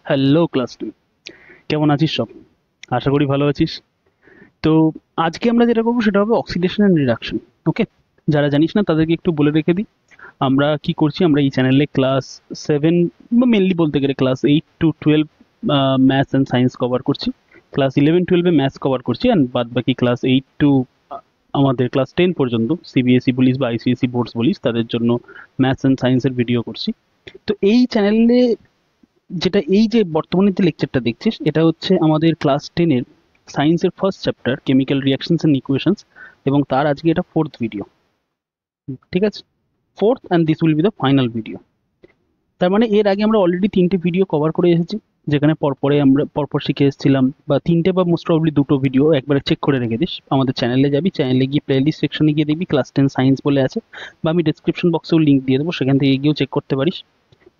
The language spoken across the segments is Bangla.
হ্যালো ক্লাস টু, কেমন আছিস সব? আশা করি ভালো আছিস। তো আজকে আমরা যেটা করবো সেটা হবে অক্সিডেশন অ্যান্ড রিডাকশন। ওকে, যারা জানিস না তাদেরকে একটু বলে রেখে দিই। আমরা কি করছি, আমরা এই চ্যানেলে ক্লাস 7 বা মেনলি বলতে গেলে class 8 to 12 maths and science cover করছি। ক্লাস 11-12-এ ম্যাথস কভার করছি, অ্যান্ড বাদ বাকি ক্লাস 8 টু আমাদের ক্লাস 10 পর্যন্ত সিবিএসই বলিস বা আইসিএসই বোর্ডস বলিস তাদের জন্য ম্যাথস অ্যান্ড সায়েন্সের ভিডিও করছি। তো এই চ্যানেলে যেটা, এই যে বর্তমানে যে লেকচারটা দেখছিস, এটা হচ্ছে আমাদের ক্লাস 10-এর সায়েন্সের first chapter chemical reactions and equations, এবং তার আজকে এটা ফোর্থ ভিডিও। ঠিক আছে, fourth, and this will be the final video. তার মানে এর আগে আমরা অলরেডি 3টে ভিডিও কভার করে এসেছি, যেখানে পরপরে আমরা পরপর শিখে এসেছিলাম, বা 3টে বা মোস্ট প্রবলি 2টো ভিডিও একবারে চেক করে রেখে দিস। আমাদের চ্যানেলে যাবি, চ্যানেলে গিয়ে প্লেলিস্ট সেকশনে গিয়ে দেখবি ক্লাস 10 সায়েন্স বলে আছে, বা আমি ডিসক্রিপশন বক্সেও লিঙ্ক দিয়ে দেবো, সেখান থেকে গিয়েও চেক করতে পারিস।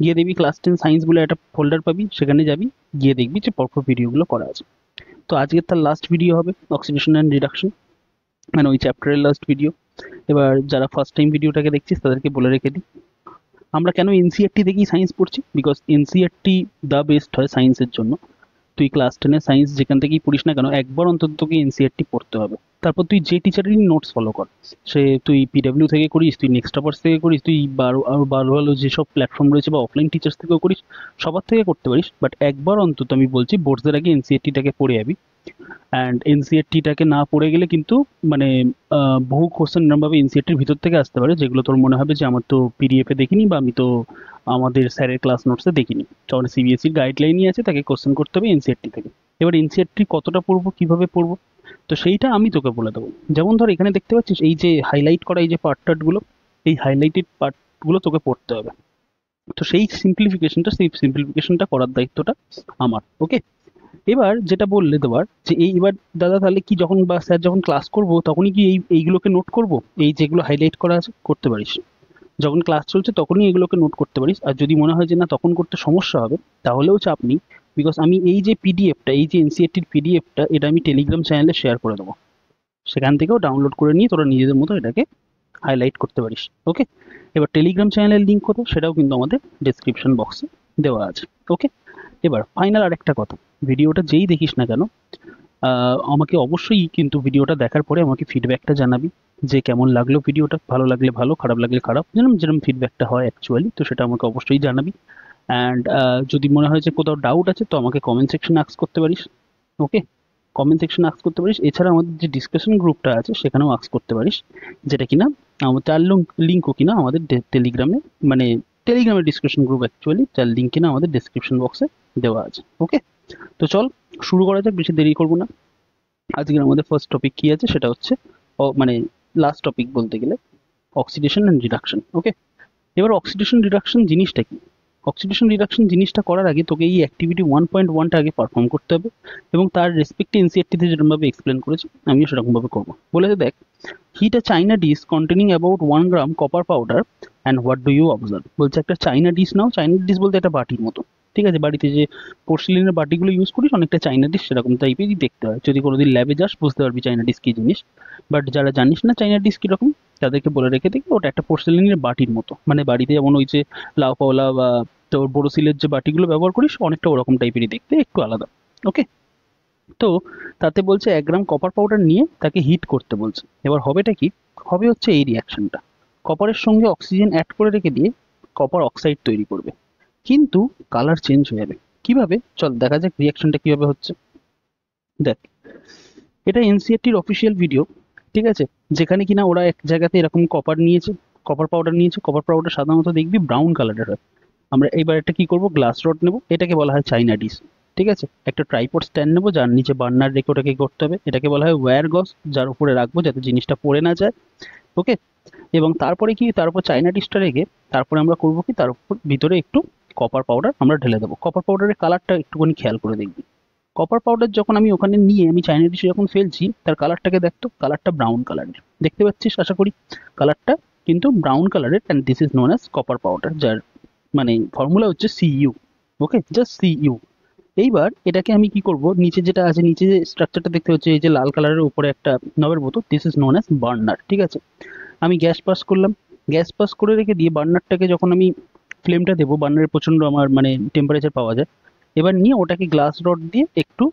গিয়ে দেখবি ক্লাস 10 সায়েন্স বলে একটা ফোল্ডার পাবি, সেখানে যাবি, গিয়ে দেখবি যে পরপর ভিডিওগুলো করা আছে। তো আজকে তার লাস্ট ভিডিও হবে অক্সিডেশন অ্যান্ড রিডাকশন, মানে ওই চ্যাপ্টারের লাস্ট ভিডিও। এবার যারা ফার্স্ট টাইম ভিডিওটাকে দেখছিস তাদেরকে বলে রেখে দিই, আমরা কেন এনসিআরটি থেকেই সায়েন্স পড়ছি, বিকজ এনসিআরটি দ্য বেস্ট হয় সায়েন্সের জন্য। তুই ক্লাস 10-এর সায়েন্স যেখান থেকেই পড়িস না কেন, একবার অন্তত তোকে এনসিআরটি পড়তে হবে। তারপর তুই যে টিচারেরই নোটস ফলো কর, সে তুই পিডব্লিউ থেকে করিস, তুই নেক্সট আওয়ার্স থেকে করিস, তুই ভালো ভালো যেসব প্ল্যাটফর্ম রয়েছে বা অফলাইন টিচার্স থেকেও করিস, সবার থেকে করতে পারিস, বাট একবার অন্তত আমি বলছি বোর্ডসের আগে এনসিআরটিটাকে পড়ে যাবি। অ্যান্ড এনসিআরটিটাকে না পড়ে গেলে কিন্তু মানে বহু কোশ্চেন এরমভাবে এনসিআরটির ভিতর থেকে আসতে পারে, যেগুলো তোর মনে হবে যে আমার তো পিডিএফে দেখিনি, বা আমি তো আমাদের স্যারের ক্লাস নোটসে দেখিনি। কারণ সিবিএসসির গাইডলাইনই আছে, তাকে কোশ্চেন করতে হবে এনসিআরটি থেকে। এবার এনসিআরটি কতটা পড়বো, কিভাবে পড়বো, তো সেইটা আমি তোকে বলে দেবো। যেমন ধর এখানে দেখতে পাচ্ছিস এই যে হাইলাইট করা এই যে পার্টগুলো, এই হাইলাইটেড পার্টগুলো তোকে পড়তে হবে। তো সেই সিম্পলিফিকেশনটা করার দায়িত্বটা আমার। ওকে, এবার যেটা বললে দেওয়ার যে এই এবার দাদা তাহলে কি, যখন বা স্যার যখন ক্লাস করবো তখনই কি এইগুলোকে নোট করব, এই যেগুলো হাইলাইট করা আছে করতে পারিস। যখন ক্লাস চলছে তখনই এগুলোকে নোট করতে পারিস, আর যদি মনে হয় যে না তখন করতে সমস্যা হবে, তাহলেও চাপ নেই, বিকজ আমি এই যে পিডিএফটা, এই যে এনসিআরটির পিডিএফটা, এটা আমি টেলিগ্রাম চ্যানেলে শেয়ার করে দেবো। সেখান থেকেও ডাউনলোড করে নিয়ে তোরা নিজেদের মতো এটাকে হাইলাইট করতে পারিস। ওকে, এবার টেলিগ্রাম চ্যানেলের লিঙ্ক কোথায় সেটাও কিন্তু আমাদের ডিসক্রিপশন বক্সে দেওয়া আছে। ওকে, এবার ফাইনাল আরেকটা কথা, ভিডিওটা যেই দেখিস না কেন, আমাকে অবশ্যই কিন্তু ভিডিওটা দেখার পরে আমাকে ফিডব্যাকটা জানাবি, যে কেমন লাগলো ভিডিওটা, ভালো লাগলে ভালো, খারাপ লাগলে খারাপ, যেরকম যেরকম ফিডব্যাকটা হয় অ্যাকচুয়ালি, তো সেটা আমাকে অবশ্যই জানাবি। অ্যান্ড যদি মনে হয় যে কোথাও ডাউট আছে তো আমাকে কমেন্ট সেকশনে আস্ক করতে পারিস। ওকে, কমেন্ট সেকশনে আস্ক করতে পারিস, এছাড়া আমাদের যে ডিসকাশন গ্রুপটা আছে সেখানেও আস্ক করতে পারিস, যেটা কিনা আমার তার লিঙ্কও কিনা আমাদের টেলিগ্রামে, মানে টেলিগ্রামের ডিসকাশন গ্রুপ অ্যাকচুয়ালি, যার লিঙ্ক কিনা আমাদের ডিসক্রিপশন বক্সে দেওয়া আছে। ওকে, তো চল শুরু করা যাক, বেশি দেরি করবো না। আজকের আমাদের ফার্স্ট টপিক কি আছে সেটা হচ্ছে মানে লাস্ট টপিক বলতে গেলে অক্সিডেশন অ্যান্ড রিডাকশন। ওকে, এবার অক্সিডেশন রিডাকশন জিনিসটা কি, অক্সিডেশন রিডাকশন জিনিসটা করার আগে তোকে এই অ্যাক্টিভিটি 1.1টা আগে পারফর্ম করতে হবে, এবং তার রেসপেক্টে এনসিআরটিতে যেরকমভাবে এক্সপ্লেন করেছি আমিও সেরকমভাবে করবো। বলেছে দেখ, heat a china dish containing about 1 gram copper powder and what do you observe. বলছে একটা চাইনা ডিশ নাও, চাইনা ডিশ বলতে একটা বাটির মতো, ঠিক আছে, বাড়িতে যে পোর্সিলিনের বাটিগুলো ইউজ করিস অনেকটা চাইনা ডিশ সেরকম টাইপেরই দেখতে হয়, যদি কোনোদিন ল্যাবে যাস বুঝতে পারবি চাইনা ডিশ কী জিনিস। বাট যারা জানিস না চাইনা ডিশ কীরকম, তাদেরকে বলে রেখে দেখি ওটা একটা পোর্সেলিনের বাটির মতো, মানে বাড়িতে যেমন ওই যে লাউ পাওলা বা তোর বোরোসিলের যে বাটিগুলো ব্যবহার করিস অনেকটা ওরকম টাইপেরই দেখতে, একটু আলাদা। ওকে, তো তাতে বলছে 1 গ্রাম কপার পাউডার নিয়ে তাকে হিট করতে বলছে। এবার হবেটা কি, হবে হচ্ছে এই রিয়াকশনটা, কপারের সঙ্গে অক্সিজেন অ্যাড করে রেখে দিয়ে কপার অক্সাইড তৈরি করবে, কিন্তু কালার চেঞ্জ হয়ে যাবে। কিভাবে, চল দেখা যাক রিয়াকশনটা কিভাবে হচ্ছে। দেখ, এটা এনসিআরটির অফিসিয়াল ভিডিও, ঠিক আছে, যেখানে কিনা ওরা এক জায়গাতে এরকম কপার নিয়েছে, কপার পাউডার নিয়েছে। কপার পাউডার সাধারণত দেখবি ব্রাউন কালারের হয়। আমরা এইবার একটা কি করব, গ্লাস রড নেব, এটাকে বলা হয় চাইনা ডিশ। ঠিক আছে, একটা ট্রাইপড স্ট্যান্ড নেবো যার নিচে বার্নার রেখে ওটাকে করতে হবে, এটাকে বলা হয় ওয়্যার গজ, যার উপরে রাখবো যাতে জিনিসটা পড়ে না যায়। ওকে, এবং তারপরে কি, তার উপর চাইনা ডিশটা রেখে তারপরে আমরা করবো কি, তার উপর ভিতরে একটু কপার পাউডার আমরা ঢেলে দেবো। কপার পাউডারের কালারটা একটুখানি খেয়াল করে দেখবি। কপার পাউডার যখন আমি ওখানে নিয়ে আমি চাইনা ডিশে যখন ফেলছি, তার কালারটাকে দেখতো, কালারটা ব্রাউন কালারের দেখতে পাচ্ছিস আশা করি, কালারটা কিন্তু ব্রাউন কালারের, and this is known as copper powder, যার মানে ফর্মুলা হচ্ছে সিইউ। ওকে, জাস্ট সিইউ। এইবার এটাকে আমি কি করব, নিচে যেটা আছে, নিচে যে স্ট্রাকচারটা দেখতে হচ্ছে এই যে লাল কালারের উপরে একটা নবের বোতল, this is known as burner. ঠিক আছে, আমি গ্যাস পাস করলাম, গ্যাস পাস করে রেখে দিয়ে বার্নারটাকে যখন আমি ফ্লেমটা দেবো, বার্নারের প্রচণ্ড আমার মানে টেম্পারেচার পাওয়া যায়, এবার নিয়ে ওটাকে গ্লাস রড দিয়ে একটু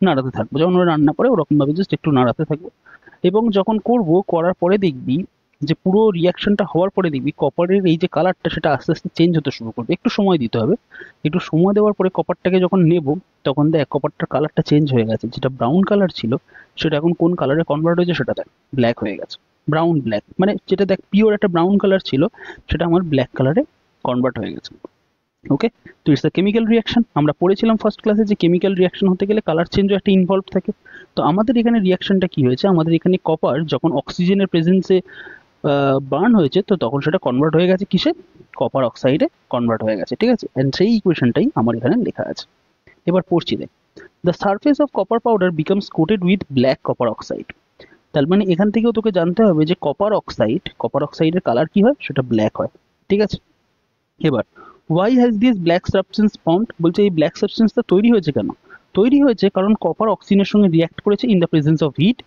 নাড়াতে থাকবো, যখন ওরা রান্না করে ওরকম ভাবে জাস্ট একটু নাড়াতে থাকবো। এবং যখন করব, করার পরে দেখবি যে পুরো রিয়াকশনটা হওয়ার পরে দেখবি কপারের এই যে কালারটা সেটা আস্তে আস্তে চেঞ্জ হতে শুরু করবে। একটু সময় দিতে হবে। একটু সময় দেওয়ার পরে কপারটাকে যখন নেব, তখন দেখ কপারটার কালারটা চেঞ্জ হয়ে গেছে। যেটা ব্রাউন কালার ছিল সেটা এখন কোন কালারে কনভার্ট হয়েছে সেটা দেখ, ব্ল্যাক হয়ে গেছে। ব্রাউন ব্ল্যাক, মানে যেটা দেখ পিওর একটা ব্রাউন কালার ছিল সেটা আমার ব্ল্যাক কালারে কনভার্ট হয়ে গেছে। ওকে, তো ইটস আ কেমিক্যাল রিয়াকশন। আমরা পড়েছিলাম ফার্স্ট ক্লাসে যে কেমিক্যাল রিয়াকশন হতে গেলে কালার চেঞ্জও একটা ইনভলভ থাকে। তো আমাদের এখানে রিয়াকশনটা কি হয়েছে, আমাদের এখানে কপার যখন অক্সিজেনের প্রেজেন্সে বার্ন হয়েছে, তো তখন সেটা কনভার্ট হয়ে গেছে কিসে, কপার অক্সাইডে কনভার্ট হয়ে গেছে। ঠিক আছে, অ্যান্ড সেই ইকুয়েশনটাই আমার এখানে লেখা আছে। এবার পড়ছি দেখ, the surface of copper powder becomes coated with black copper oxide. তার মানে এখান থেকেও তোকে জানতে হবে যে কপার অক্সাইডের কালার কি হয়, সেটা ব্ল্যাক হয়। ঠিক আছে, এবার Y has this black substance formed, বলছে এই ব্ল্যাক সাবস্টেন্সটা তৈরি হয়েছে কেন? তৈরি হয়েছে কারণ কপার অক্সিজেনের সঙ্গে রিয়াক্ট করেছে in the presence of heat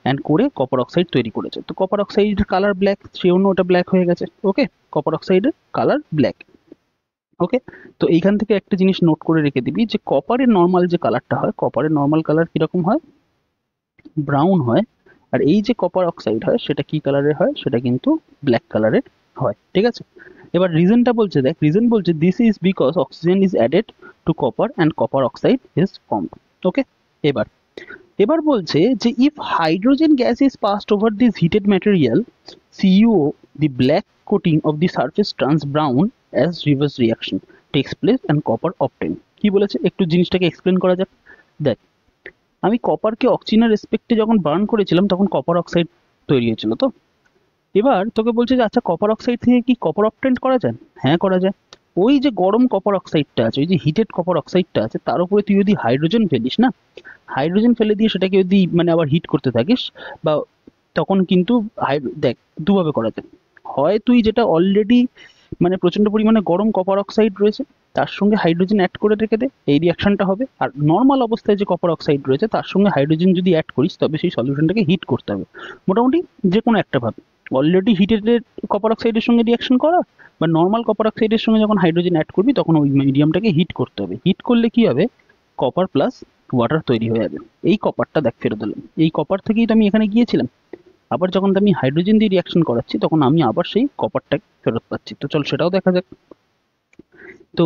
and করে কপার অক্সাইড তৈরি করেছে। তো কপার অক্সাইডের কালার ব্ল্যাক, সেই জন্য ওটা ব্ল্যাক হয়ে গেছে। ওকে, কপার অক্সাইডের কালার ব্ল্যাক। ওকে, তো এইখান থেকে একটা জিনিস নোট করে রেখে দিবি যে কপারের নর্মাল যে কালারটা হয়, কপারের নর্মাল কালার কিরকম হয়, ব্রাউন হয়। আর এই যে কপার অক্সাইড হয় সেটা কি কালারের হয়, সেটা কিন্তু ব্ল্যাক কালারের হয়। ঠিক আছে, এবার রিজনটা বলছে, দেখ রিজন বলছে this is because oxygen is added to copper and copper oxide is formed. Okay, এবার এবার বলছে যে if hydrogen gas is passed over this heated material CEO, the black coating of the surface turns brown as reverse reaction takes place and copper obtained। কি বলেছে একটু জিনিসটাকে এক্সপ্লেন করা যাক। দেখ, আমি কপারকে অক্সিজেনের রেসপেক্টে যখন বার্ন করেছিলাম তখন কপার অক্সাইড তৈরি হয়েছিল। তো এবার তোকে বলছে যে আচ্ছা কপার অক্সাইড থেকে কি কপার অবটেন্ট করা যায়? হ্যাঁ করা যায়। ওই যে গরম কপার অক্সাইডটা আছে, ওই যে হিটেড কপার অক্সাইডটা আছে, তার উপরে তুই যদি হাইড্রোজেন ফেলিস না, হাইড্রোজেন ফেলে দিয়ে সেটাকে যদি মানে আবার হিট করতে থাকিস, বা তখন কিন্তু দেখ দুভাবে করা যায়। হয় তুই যেটা অলরেডি মানে প্রচন্ড পরিমাণে গরম কপার অক্সাইড রয়েছে তার সঙ্গে হাইড্রোজেন অ্যাড করে রেখে দে, এই রিয়াকশনটা হবে। আর নর্মাল অবস্থায় যে কপার অক্সাইড রয়েছে তার সঙ্গে হাইড্রোজেন যদি অ্যাড করিস তবে সেই সলিউশনটাকে হিট করতে হবে। মোটামুটি যে কোনো একটা ভাবে, অলরেডি হিটেড কপার অক্সাইডের সঙ্গে রিয়াকশন করা, বা নর্মাল কপার অক্সাইডের সঙ্গে যখন হাইড্রোজেন অ্যাড করবি তখন ওই মিডিয়ামটাকে হিট করতে হবে। হিট করলে কি হবে, কপার প্লাস ওয়াটার তৈরি হয়ে যাবে। এই কপারটা দেখ ফেরত দিলাম, এই কপার থেকেই তো আমি এখানে গিয়েছিলাম। আবার যখন আমি হাইড্রোজেন দিয়ে রিয়াকশন করাচ্ছি তখন আমি আবার সেই কপারটা ফেরত পাচ্ছি। তো চল সেটাও দেখা যাক। তো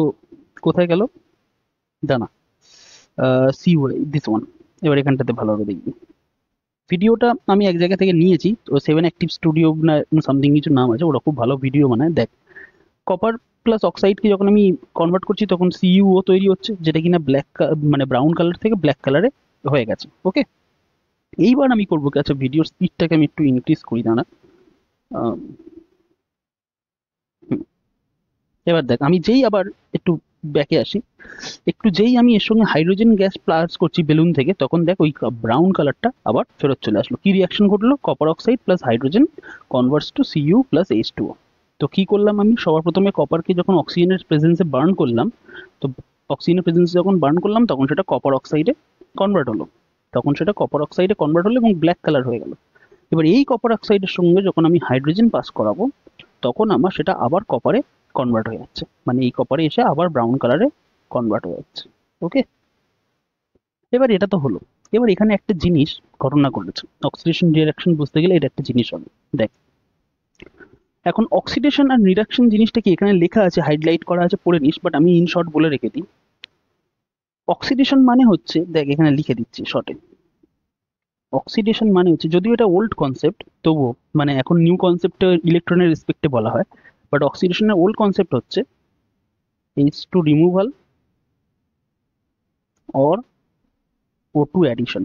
কোথায় গেল, দানা, সি দিস ওয়ান। এবার এখানটাতে ভালোভাবে দেখবি। ভিডিওটা আমি এক জায়গা থেকে নিয়েছি, তো 7 অ্যাক্টিভ স্টুডিও না সামথিং কিছু নাম আছে, ওরা খুব ভালো ভিডিও বানায়। দেখ, কপার প্লাস অক্সাইডকে যখন আমি কনভার্ট করছি তখন সিইউও তৈরি হচ্ছে, যেটা কিনা ব্ল্যাক মানে ব্রাউন কালার থেকে ব্ল্যাক কালারে হয়ে গেছে। ওকে, এইবার আমি করবো কি, আচ্ছা ভিডিওর স্পিডটাকে আমি একটু ইনক্রিজ করি, দাঁড়া। আহ, হুম, এবার দেখ আমি যেই আবার একটু ব্যাকে আসি, একটু যেই আমি এর সঙ্গে হাইড্রোজেন গ্যাস প্লাস করছি বেলুন থেকে, তখন দেখ ওই ব্রাউন কালারটা আবার ফেরত চলে আসলো। কি রিয়াকশন ঘটলো, copper oxide plus hydrogen converts to C U plus H two O. তো কি করলাম আমি, সবার প্রথমে কপারকে যখন অক্সিজেনের প্রেজেন্সে বার্ন করলাম, তো অক্সিজেনের প্রেজেন্সে যখন বার্ন করলাম তখন সেটা কপার অক্সাইডে কনভার্ট হলো, তখন সেটা কপার অক্সাইডে কনভার্ট হলো এবং ব্ল্যাক কালার হয়ে গেল। এবার এই কপার অক্সাইডের সঙ্গে যখন আমি হাইড্রোজেন পাস করাবো তখন আমার সেটা আবার কপারে কনভার্ট হয়ে যাচ্ছে, মানে এই কপারে এসে আবার ব্রাউন কালারে কনভার্ট হয়ে যাচ্ছে। ওকে, এবার এটা তো হলো। এবার এখানে একটা জিনিস ঘটনা ঘটেছে, অক্সিডেশন রিয়াকশন বুঝতে গেলে এটা একটা জিনিস হবে। দেখ, এখন অক্সিডেশন আর রিডাকশন জিনিসটা কি এখানে লেখা আছে, হাইলাইট করা আছে, পড়ে নিস, বাট আমি ইন শর্ট বলে রেখে দিই। অক্সিডেশন মানে হচ্ছে, দেখ এখানে লিখে দিচ্ছি শর্টে, অক্সিডেশন মানে হচ্ছে, যদিও এটা ওল্ড কনসেপ্ট তবুও মানে এখন নিউ কনসেপ্টে ইলেকট্রনের রেসপেক্টে বলা হয়, বাট অক্সিডেশনের ওল্ড কনসেপ্ট হচ্ছে H2 removal or O2 addition.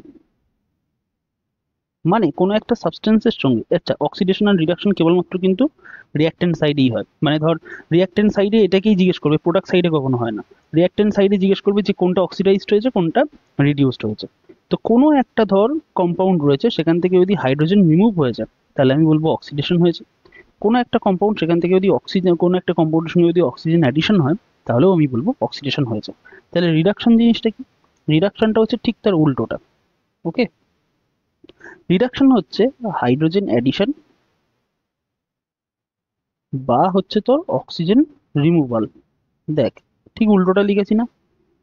মানে কোনো একটা সাবস্টেন্সের সঙ্গে, আচ্ছা অক্সিডেশন আর রিডাকশন কেবলমাত্র কিন্তু রিয়াক্টেন্ট সাইডেই হয়। মানে ধর রিয়াক্টেন্ট সাইডে এটাকেই জিজ্ঞেস করবে, প্রোডাক্ট সাইডে কখনো হয় না। রিয়াক্টেন্ট সাইডে জিজ্ঞেস করবে যে কোনটা অক্সিডাইজড হয়েছে কোনটা রিডিউসড হয়েছে। তো কোনো একটা ধর কম্পাউন্ড রয়েছে সেখান থেকে যদি হাইড্রোজেন রিমুভ হয়ে যায় তাহলে আমি বলবো অক্সিডেশন হয়েছে। কোনো একটা কম্পাউন্ড সেখান থেকে যদি অক্সিজেন, কোনো একটা কম্পাউন্ডের সঙ্গে যদি অক্সিজেন অ্যাডিশন হয় তাহলেও আমি বলবো অক্সিডেশন হয়েছে। তাহলে রিডাকশন জিনিসটা কি, রিডাকশনটা হচ্ছে ঠিক তার উল্টোটা। ওকে, রিডাকশন হচ্ছে হাইড্রোজেন অ্যাডিশন বা হচ্ছে তোর অক্সিজেন রিমুভাল। দেখ ঠিক উল্টোটা লিখেছি না,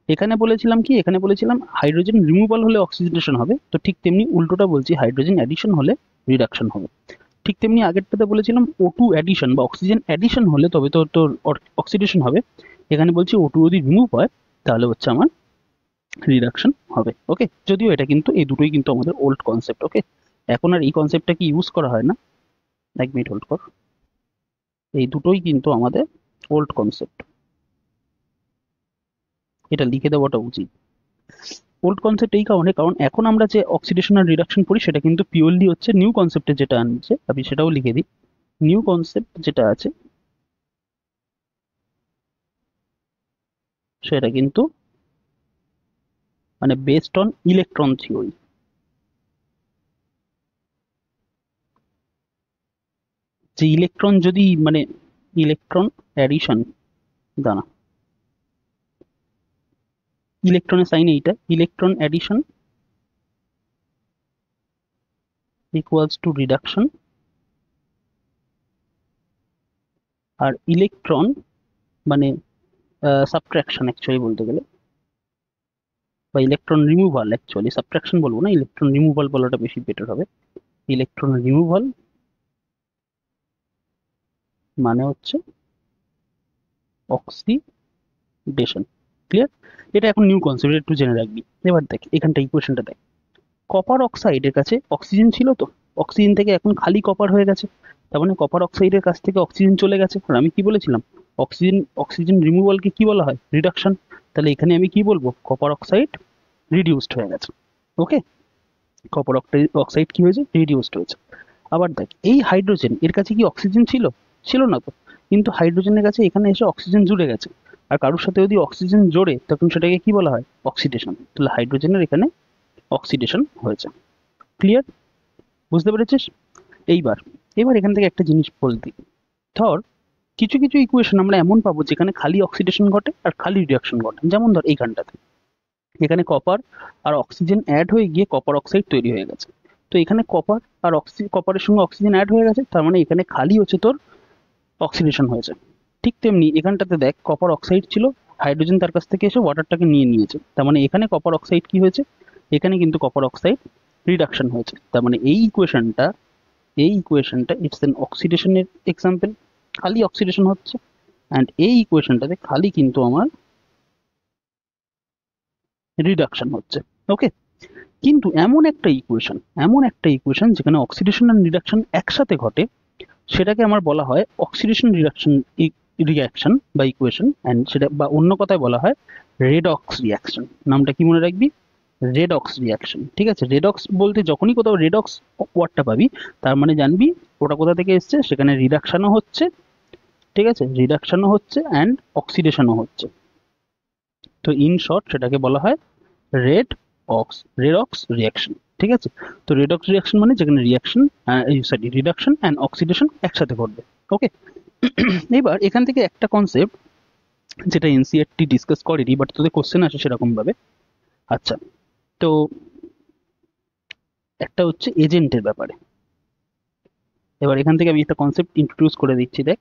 এখানে বলেছিলাম কি, এখানে বলেছিলাম হাইড্রোজেন রিমুভাল হলে অক্সিডেশন হবে, তো ঠিক তেমনি উল্টোটা বলছি, হাইড্রোজেন অ্যাডিশন হলে রিডাকশন হবে। ঠিক তেমনি আগেরটাতে বলেছিলাম O2 অ্যাডিশন বা অক্সিজেন অ্যাডিশন হলে তবে তো তোর অক্সিডেশন হবে, এখানে বলছি O2 যদি রিমুভ হয় তাহলে হচ্ছে আমার রিডাকশন হবে। ওকে, যদিও এটা কিন্তু এই দুটোই কিন্তু আমাদের ওল্ড কনসেপ্ট। ওকে, এখন আর এই কনসেপ্টটা কি ইউজ করা হয় না। এক মিনিট হোল্ড কর, এই দুটোই কিন্তু আমাদের ওল্ড কনসেপ্ট, এটা লিখে দেওয়াটা উচিত। ওল্ড কনসেপ্ট এই কারণে, কারণ এখন আমরা যে অক্সিডেশন আর রিডাকশন করি সেটা কিন্তু পিওরলি হচ্ছে নিউ কনসেপ্টে যেটা আনছে, আমি সেটাও লিখে দিই। নিউ কনসেপ্ট যেটা আছে সেটা কিন্তু মানে বেসড অন ইলেকট্রন থিওরি। যে ইলেকট্রন যদি মানে ইলেকট্রন অ্যাডিশন, দাঁড়া, ইলেকট্রনের সাইন এইটা, electron addition equals to reduction, আর ইলেকট্রন মানে সাবট্রাকশন অ্যাকচুয়ালি বলতে গেলে, বা ইলেকট্রন রিমুভাল, অ্যাকচুয়ালি সাবট্রাকশন বলবো না, ইলেকট্রন রিমুভাল বলাটা বেশি বেটার হবে। ইলেকট্রন রিমুভাল মানে হচ্ছে অক্সিডেশন। ক্লিয়ার? এটা এখন নিউ কনসেপ্ট, একটু জেনে রাখবি। এবার দেখ এখানটা ইকুয়েশনটা দেখ, কপার অক্সাইডের কাছে অক্সিজেন ছিল, তো অক্সিজেন থেকে এখন খালি কপার হয়ে গেছে, তার মানে কপার অক্সাইডের কাছ থেকে অক্সিজেন চলে গেছে। আর আমি কি বলেছিলাম, অক্সিজেন অক্সিজেন রিমুভালকে কি বলা হয়, রিডাকশন। তাহলে এখানে আমি কি বলবো, কপার অক্সাইড রিডিউসড হয়ে গেছে। ওকে, কপার অক্সাইড কি হয়েছে, রিডিউসড হয়েছে। আবার দেখ এই হাইড্রোজেন এর কাছে কি অক্সিজেন ছিল, ছিল না তো, কিন্তু হাইড্রোজেনের কাছে এখানে এসে অক্সিজেন জুড়ে গেছে, আর কারোর সাথে যদি অক্সিজেন জোড়ে তখন সেটাকে কি বলা হয়, অক্সিডেশন। তাহলে হাইড্রোজেনের এখানে অক্সিডেশন হয়েছে। ক্লিয়ার? বুঝতে পেরেছিস? এইবার এবার এখান থেকে একটা জিনিস বলতে, ধর কিছু কিছু ইকুয়েশন আমরা এমন পাবো যেখানে খালি অক্সিডেশন ঘটে আর খালি রিডাকশন ঘটে। যেমন ধর এইখানটাতে, এখানে কপার আর অক্সিজেন অ্যাড হয়ে গিয়ে কপার অক্সাইড তৈরি হয়ে গেছে। তো এখানে কপার আর কপারের সঙ্গে অক্সিজেন অ্যাড হয়ে গেছে, তার মানে এখানে খালি হচ্ছে তোর অক্সিডেশন হয়েছে। ঠিক তেমনি এখানটাতে দেখ কপার অক্সাইড ছিল, হাইড্রোজেন তার কাছ থেকে এসে ওয়াটারটাকে নিয়ে নিয়েছে, তার মানে এখানে কপার অক্সাইড কি হয়েছে, এখানে কিন্তু কপার অক্সাইড রিডাকশন হয়েছে। তার মানে এই ইকুয়েশনটা ইটস এন অক্সিডেশনের এক্সাম্পল, খালি অক্সিডেশন হচ্ছে। অ্যান্ড এই ইকুয়েশনটাতে খালি কিন্তু আমার রিডাকশন হচ্ছে। ওকে, কিন্তু এমন একটা ইকুয়েশন যেখানে অক্সিডেশন আর রিডাকশন একসাথে ঘটে, সেটাকে আমার বলা হয় অক্সিডেশন রিডাকশন রিয়াকশন বা ইকুয়েশন, অ্যান্ড সেটা বা অন্য কথায় বলা হয় রেডক্স রিয়াকশন। নামটা কি মনে রাখবি, রেডক্স রিয়াকশন। ঠিক আছে, রেডক্স বলতে যখনই কোথাও রেডক্স ওয়ার্ডটা পাবি তার মানে জানবি ওটা কোথা থেকে এসছে, সেখানে রিডাকশনও হচ্ছে, ঠিক আছে, রিডাকশনও হচ্ছে অ্যান্ড অক্সিডেশনও হচ্ছে। তো ইন শর্ট সেটাকে বলা হয় রেডক্স রিয়াকশন। ঠিক আছে, তো রেডক্স রিয়াকশন মানে যেখানে রিডাকশন অ্যান্ড অক্সিডেশন একসাথে ঘটবে। ওকে, এবার এখান থেকে একটা কনসেপ্ট যেটা এনসিইআরটি ডিসকাস করেনি বাট তোদের কোশ্চেন আসে সেরকম ভাবে। আচ্ছা, তো একটা হচ্ছে এজেন্টের ব্যাপারে। এবার এখান থেকে আমি একটা কনসেপ্ট ইন্ট্রোডিউস করে দিচ্ছি, দেখ,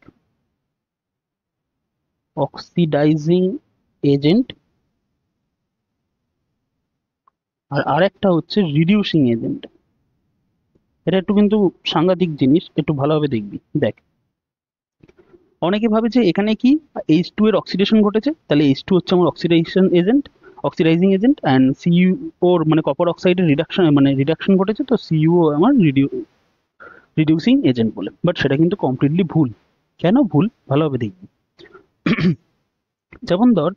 অক্সিডাইজিং এজেন্ট, আর আরেকটা হচ্ছে রিডিউসিং এজেন্ট। এটা একটু কিন্তু সাংঘাতিক জিনিস, একটু ভালোভাবে দেখবি। দেখ, অনেকে ভাবে যে এখানে কি H2 এর অক্সিডেশন ঘটেছে, তাহলে H2 হচ্ছে আমার অক্সিডাইজিং এজেন্ট, অ্যান্ড সিইউ ওর মানে কপার অক্সাইডের রিডাকশন ঘটেছে, তো সিইউ আমার রিডিউসিং এজেন্ট বলে। বাট সেটা কিন্তু কমপ্লিটলি ভুল। কেন ভুল, ভালোভাবে দেখবি। যেমন ধর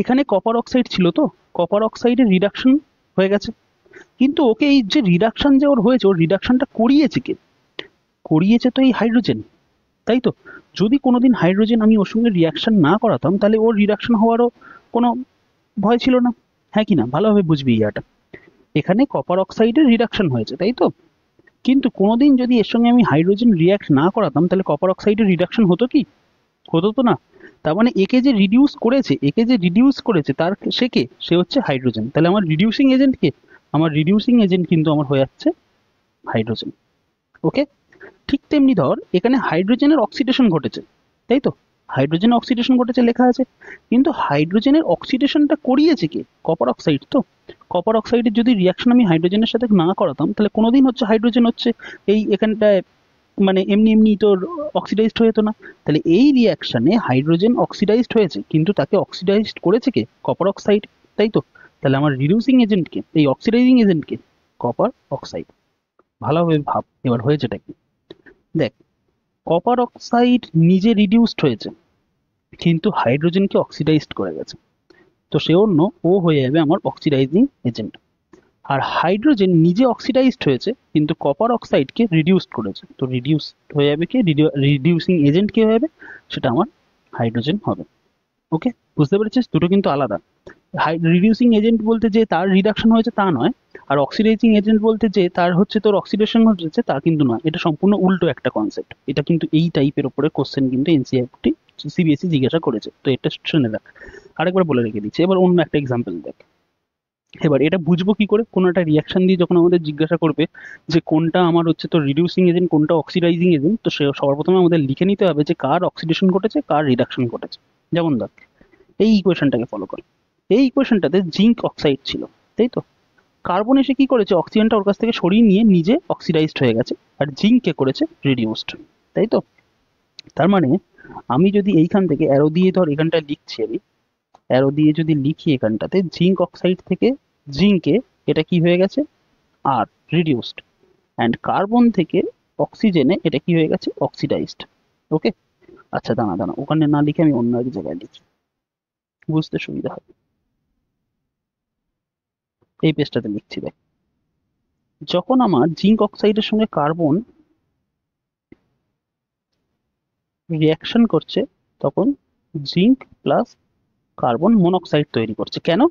এখানে কপার অক্সাইড ছিল, তো কপার অক্সাইডের রিডাকশন হয়ে গেছে, কিন্তু ওকে এই যে রিডাকশন যে ওর হয়েছে, ওর রিডাকশনটা করিয়েছে কে, করিয়েছে তো এই হাইড্রোজেন, তাই তো। যদি কোনোদিন হাইড্রোজেন আমি ওর সঙ্গে রিয়াকশন না করাতাম তাহলে ওর রিডাকশন হওয়ারও কোনো ভয় ছিল না, হ্যাঁ কি না, ভালোভাবে বুঝবি ইয়াটা। এখানে কপার অক্সাইডের রিডাকশন হয়েছে, তাই তো, কিন্তু কোনোদিন যদি এর সঙ্গে আমি হাইড্রোজেন রিয়াক্ট না করাতাম তাহলে কপার অক্সাইডের রিডাকশন হতো কি, হতো তো না। তার মানে একে যে রিডিউস করেছে তার সে হচ্ছে হাইড্রোজেন, তাহলে আমার রিডিউসিং এজেন্ট কে, আমার রিডিউসিং এজেন্ট কিন্তু আমার হয়ে যাচ্ছে হাইড্রোজেন। ওকে, ঠিক তেমনি ধর এখানে হাইড্রোজেনের অক্সিডেশন ঘটেছে, তাই তো, হাইড্রোজেন অক্সিডেশন ঘটেছে লেখা আছে, কিন্তু হাইড্রোজেনের অক্সিডেশনটা করিয়েছে কে? কপার অক্সাইড তো। কপার অক্সাইডের যদি রিয়াকশন আমি হাইড্রোজেনের সাথে না করাতাম তাহলে কোনোদিন হচ্ছে হাইড্রোজেন হচ্ছে এই এখানটায় মানে এমনি এমনি তোর অক্সিডাইজড হয়ে যেত না। তাহলে এই রিয়াকশনে হাইড্রোজেন অক্সিডাইজড হয়েছে, কিন্তু তাকে অক্সিডাইজড করেছে কে? কপার অক্সাইড, তাই তো। তাহলে আমার রিডিউসিং এজেন্ট কে? এই অক্সিডাইজিং এজেন্ট কে? Copper oxide. ভালোভাবে ভাব এবার হয়েছেটা কি। দেখ, কপার অক্সাইড নিজে রিডিউসড হয়েছে, কিন্তু হাইড্রোজেনকে অক্সিডাইজড করে গেছে। তো সে অন্য ও হয়ে যাবে আমার অক্সিডাইজিং এজেন্ট। আর হাইড্রোজেন নিজে অক্সিডাইজড হয়েছে, কিন্তু কপার অক্সাইডকে রিডিউসড করেছে। তো রিডিউস হয়ে যাবে কি? রিডিউসিং এজেন্ট কে হবে? সেটা আমার হাইড্রোজেন হবে। ওকে, বুঝতে পেরেছিস? দুটো কিন্তু আলাদা। রিডিউসিং এজেন্ট বলতে যে তার রিডাকশন হয়েছে তা নয়, আর অক্সিডাইজিং এজেন্ট বলতে যে তার হচ্ছে তোর অক্সিডেশন হচ্ছে তা কিন্তু নয়। এটা সম্পূর্ণ উল্টো একটা কনসেপ্ট। এটা কিন্তু এই টাইপের উপরে কোশ্চেন কিন্তু এনসিইআরটি সিবিএসই জিজ্ঞাসা করেছে, তো এটা শুনে রাখ। আরেকবার বলে রেখে দিচ্ছি, এবার অন্য একটা এক্সাম্পল দেখ। এবার এটা বুঝবো কি করে? কোনো একটা রিয়াকশন দিয়ে যখন আমাদের জিজ্ঞাসা করবে যে কোনটা আমার হচ্ছে তো রিডিউসিং এজেন্ট, কোনটা অক্সিডাইজিং এজেন্ট, তো সে সবার প্রথমে আমাদের লিখে নিতে হবে যে কার অক্সিডেশন ঘটেছে, কার রিডাকশন ঘটেছে। যেমন দেখ, এই ইকুয়েশনটাকে ফলো কর। এই ইকুয়েশনটাতে জিঙ্ক অক্সাইড ছিল, তাই তো। কার্বন এসে কি করেছে? অক্সিজেনটা ওর কাছ থেকে সরিয়ে নিয়ে নিজে অক্সিডাইজড হয়ে গেছে, আর জিঙ্ককে করেছে রিডিউসড, তাই তো। তার মানে আমি যদি এইখান থেকে অ্যারো দিয়ে ধর এখানটা লিখছি, আমি অ্যারো দিয়ে যদি লিখি এখানটাতে জিঙ্ক অক্সাইড থেকে জিঙ্কে, এটা কি হয়ে গেছে? আর রিডিউসড। অ্যান্ড কার্বন থেকে অক্সিজেনে এটা কি হয়ে গেছে? অক্সিডাইজড। ওকে, আচ্ছা দাঁড়া দাঁড়া, ওখানে না লিখে আমি অন্য এক জায়গায় লিখি, বুঝতে সুবিধা হবে। এই পেজটাতে লিখছি দেখ। যখন আমার জিঙ্ক অক্সাইডের সঙ্গে কার্বন রিয়াকশন করছে, তখন জিঙ্ক প্লাস কার্বন মনোক্সাইড তৈরি করছে। কেন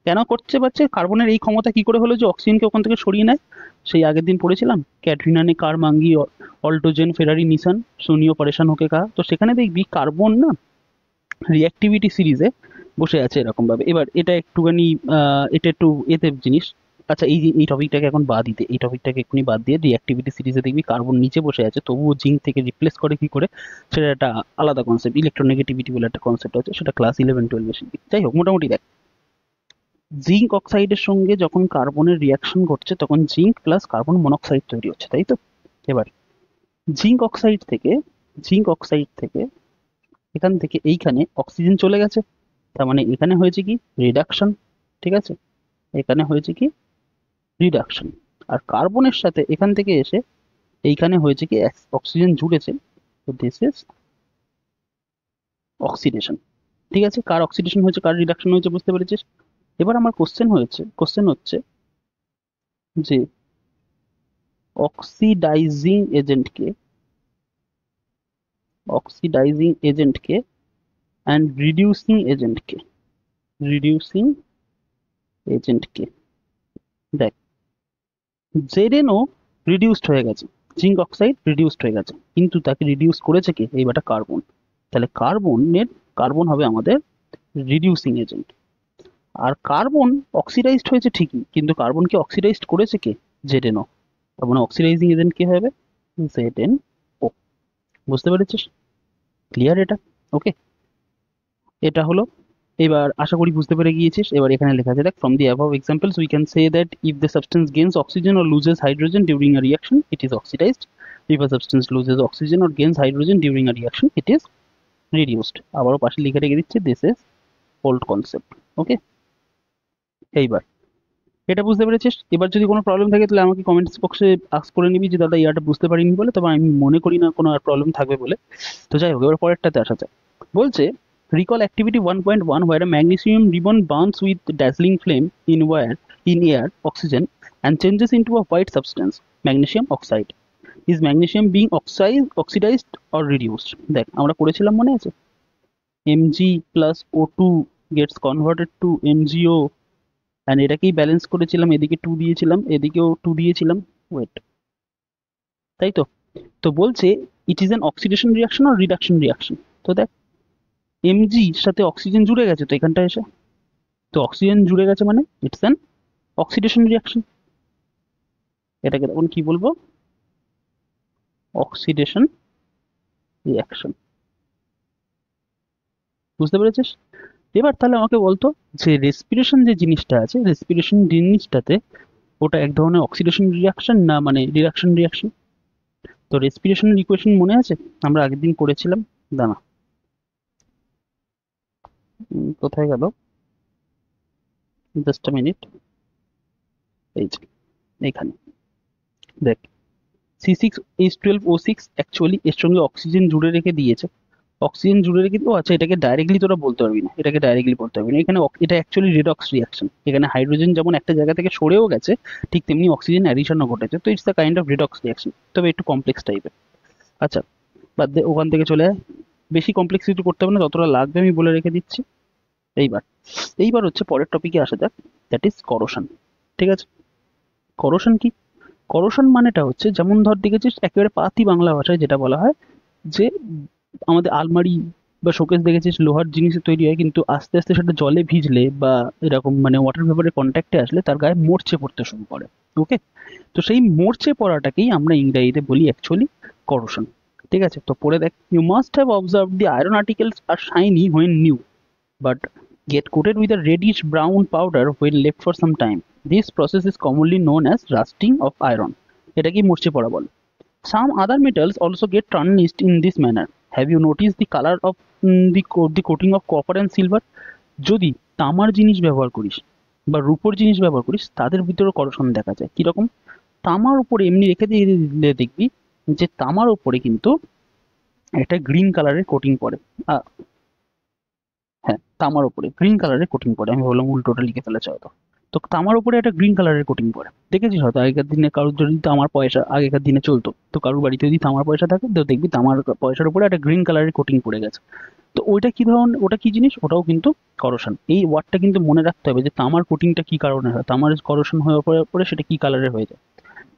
কেন করতে পারছে? কার্বনের এই ক্ষমতা কি করে হলো যে অক্সিজেনকে ওখান থেকে সরিয়ে নেয়? সেই আগের দিন পড়েছিলাম, ক্যাটরিনা নে কার মাঙ্গি অল্টোজেন ফেরারি নিসান সোনিও পরেশান হোকে কা। তো সেখানে দেখবি কার্বন না রিঅ্যাক্টিভিটি সিরিজে বসে আছে এরকম ভাবে। এবার এটা একটুখানি এটা একটু এতে জিনিস। আচ্ছা, এই টপিকটাকে এখন বাদ দিতে, এই টপিকটাকে এক্ষুনি বাদ দিয়ে রিঅ্যাক্টিভিটি সিরিজে দেখবি কার্বন নিচে বসে আছে, তবুও জিঙ্ক থেকে রিপ্লেস করে কি করে, সেটা একটা আলাদা কনসেপ্ট। ইলেকট্রোনেগেটিভিটি বলে একটা কনসেপ্ট আছে, সেটা ক্লাস 11-12 শিখবি। যাই হোক, মোটামুটি দেখ, জিঙ্ক অক্সাইডের সঙ্গে যখন কার্বনের রিয়াকশন ঘটছে তখন জিঙ্ক প্লাস কার্বন মনোক্সাইড তৈরি হচ্ছে, তাই তো। এবার জিঙ্ক অক্সাইড থেকে জিঙ্ক অক্সাইড থেকে এখান থেকে এইখানে অক্সিজেন চলে গেছে, তার মানে এখানে হয়েছে কি? রিডাকশন। ঠিক আছে, এখানে হয়েছে কি? রিডাকশন। আর কার্বনের সাথে এখান থেকে এসে এইখানে হয়েছে কি? অক্সিজেন জুড়েছে, তো দিস ইজ অক্সিডেশন। ঠিক আছে, কার অক্সিডেশন হয়েছে, কার রিডাকশন হয়েছে, বুঝতে পেরেছিস? এবার আমার কোশ্চেন হচ্ছে যে অক্সিডাইজিং এজেন্টকে অক্সিডাইজিং এজেন্টকে অ্যান্ড রিডিউসিং এজেন্টকে দেখ, জেডেনও রিডিউসড হয়ে গেছে, জিঙ্ক অক্সাইড রিডিউসড হয়ে গেছে, কিন্তু তাকে রিডিউস করেছে কে? এই বেটা কার্বন। তাহলে কার্বন হবে আমাদের রিডিউসিং এজেন্ট। আর কার্বন অক্সিডাইজড হয়েছে ঠিকই, কিন্তু কার্বনকে অক্সিডাইজড করেছে কে? জেডেনও। তার মানে অক্সিডাইজিং এজেন্ট কি হবে? জেডেন ও। বুঝতে পেরেছিস? ক্লিয়ার এটা? ওকে, এটা হলো। এবার আশা করি বুঝতে পেরে গিয়েছিস। এবার এখানে লেখা আছে দেখ, from the above examples we can say that if the substance gains oxygen or loses hydrogen during a reaction it is oxidized. If a substance loses oxygen or gains hydrogen during a reaction it is reduced. আবারও পাশে লিখে রেখে দিচ্ছি, দিস ইজ ওল্ড কনসেপ্ট। ওকে, এইবার এটা বুঝতে পেরেছিস? এবার যদি কোনো প্রবলেম থাকে তাহলে আমাকে কমেন্টস বক্সে আস্ক করে নিবি যে দাদা ইয়াটা বুঝতে পারিনি বলে, তবে আমি মনে করি না কোনো আর প্রবলেম থাকবে বলে। তো যাই হোক, এবার পরেরটাতে আসা যায়। বলছে recall activity 1.1 where a magnesium ribbon burns with dazzling flame in air oxygen and changes into a white substance, magnesium oxide. Is magnesium being oxidized or reduced? দেখ, আমরা করেছিলাম মনে আছে, Mg plus O2 gets converted to MgO, and এটাকেই ব্যালেন্স করেছিলাম, এদিকে 2 দিয়েছিলাম, এদিকেও 2 দিয়েছিলাম। ওয়েট, তাই তো। তো বলছে it is an oxidation reaction আর রিডাকশন রিয়াকশন। তো দেখ, এমজি সাথে অক্সিজেন জুড়ে গেছে তো এখানটা এসে, তো অক্সিজেন জুড়ে গেছে মানে ইটস অ্যান অক্সিডেশন রিয়াকশন। এটাকে তখন কি বলবো? Oxidation reaction. বুঝতে পেরেছিস? এবার তাহলে আমাকে বলতো যে রেসপিরেশন যে জিনিসটা আছে, রেসপিরেশন জিনিসটাতে ওটা এক ধরনের অক্সিডেশন রিয়াকশন না মানে রিয়াকশন? তো রেসপিরেশনের ইকুয়েশন মনে আছে? আমরা আগের দিন করেছিলাম। দাঁড়া, কোথায় গেল? Just a minute. এই যে এইখানে দেখ, C6H12O6 অ্যাকচুয়ালি এর সঙ্গে অক্সিজেন জুড়ে রেখে দিয়েছে। অক্সিজেন জুড়ে রেখে ও আচ্ছা, এটাকে ডাইরেক্টলি তোরা বলতে পারবি না, এটাকে ডাইরেক্টলি পড়তে পারবি না। এখানে এটা অ্যাকচুয়ালি রেডক্স রিয়াকশন। এখানে হাইড্রোজেন যেমন একটা জায়গা থেকে সরেও গেছে, ঠিক তেমনি অক্সিজেন অ্যাডিশনও ঘটেছে। তো it's the kind of redox reaction, তবে একটু কমপ্লেক্স টাইপের। আচ্ছা, বাদ দে, ওখান থেকে চলে আয়। বেশি কমপ্লেক্সিটি করতে হবে না, যতটা লাগবে আমি বলে রেখে দিচ্ছি। এইবার এইবার হচ্ছে পরের টপিকে আসা যাক, দ্যাট ইজ করোশন। ঠিক আছে, করোশন কি? করোশন মানেটা হচ্ছে, যেমন ধর দেখেছিস একেবারে পাতি বাংলা ভাষায় যেটা বলা হয় যে আমাদের আলমারি বা শোকেস দেখেছিস লোহার জিনিসে তৈরি হয়, কিন্তু আস্তে আস্তে সেটা জলে ভিজলে বা এরকম মানে ওয়াটার পেপারের কন্ট্যাক্টে আসলে তার গায়ে মরচে পড়তে শুরু করে। ওকে, তো সেই মরচে পড়াটাকেই আমরা ইংরেজিতে বলি অ্যাকচুয়ালি করোশন। ঠিক আছে, তো পড়ে দেখ, you must have observe the iron articles are shiny when new but get coated with a reddish brown powder when left for some time. This process is commonly known as rusting of iron. এটা কি মরচে পড়া বলে। Some other metals also get tarnished in this manner. Have you noticed the color of the coating of copper and silver? যদি তামার জিনিস ব্যবহার করিস বা রূপোর জিনিস ব্যবহার করিস, তাদের ভিতরে করোশন দেখা যায়। কিরকম? তামার উপরে এমনি রেখে দিলে দেখবি যে তামার উপরে কিন্তু একটা গ্রিন কালারের কোটিং পড়ে। হ্যাঁ, তামার উপরে গ্রিন কালারের কোটিং পড়ে। আমি ভাবলাম উল্টোটা লিখে ফেলেছে হয়তো। তো তামার উপরে একটা গ্রিন কালারের কোটিং পড়ে, দেখেছিস হয়তো। আগেকার দিনে কারোর যদি তামার পয়সা আগেকার দিনে চলতো, তো কারোর বাড়িতে যদি তামার পয়সা থাকে তো দেখবি তামার পয়সার উপরে একটা গ্রিন কালারের কোটিং পড়ে গেছে। তো ওইটা কি ধরনের, ওটা কি জিনিস? ওটাও কিন্তু করোশন। এই ওয়ার্ডটা কিন্তু মনে রাখতে হবে যে তামার কোটিংটা কি কারণে হয়, তামার করোশন হয়ে পরে সেটা কি কালারের হয়ে যায়।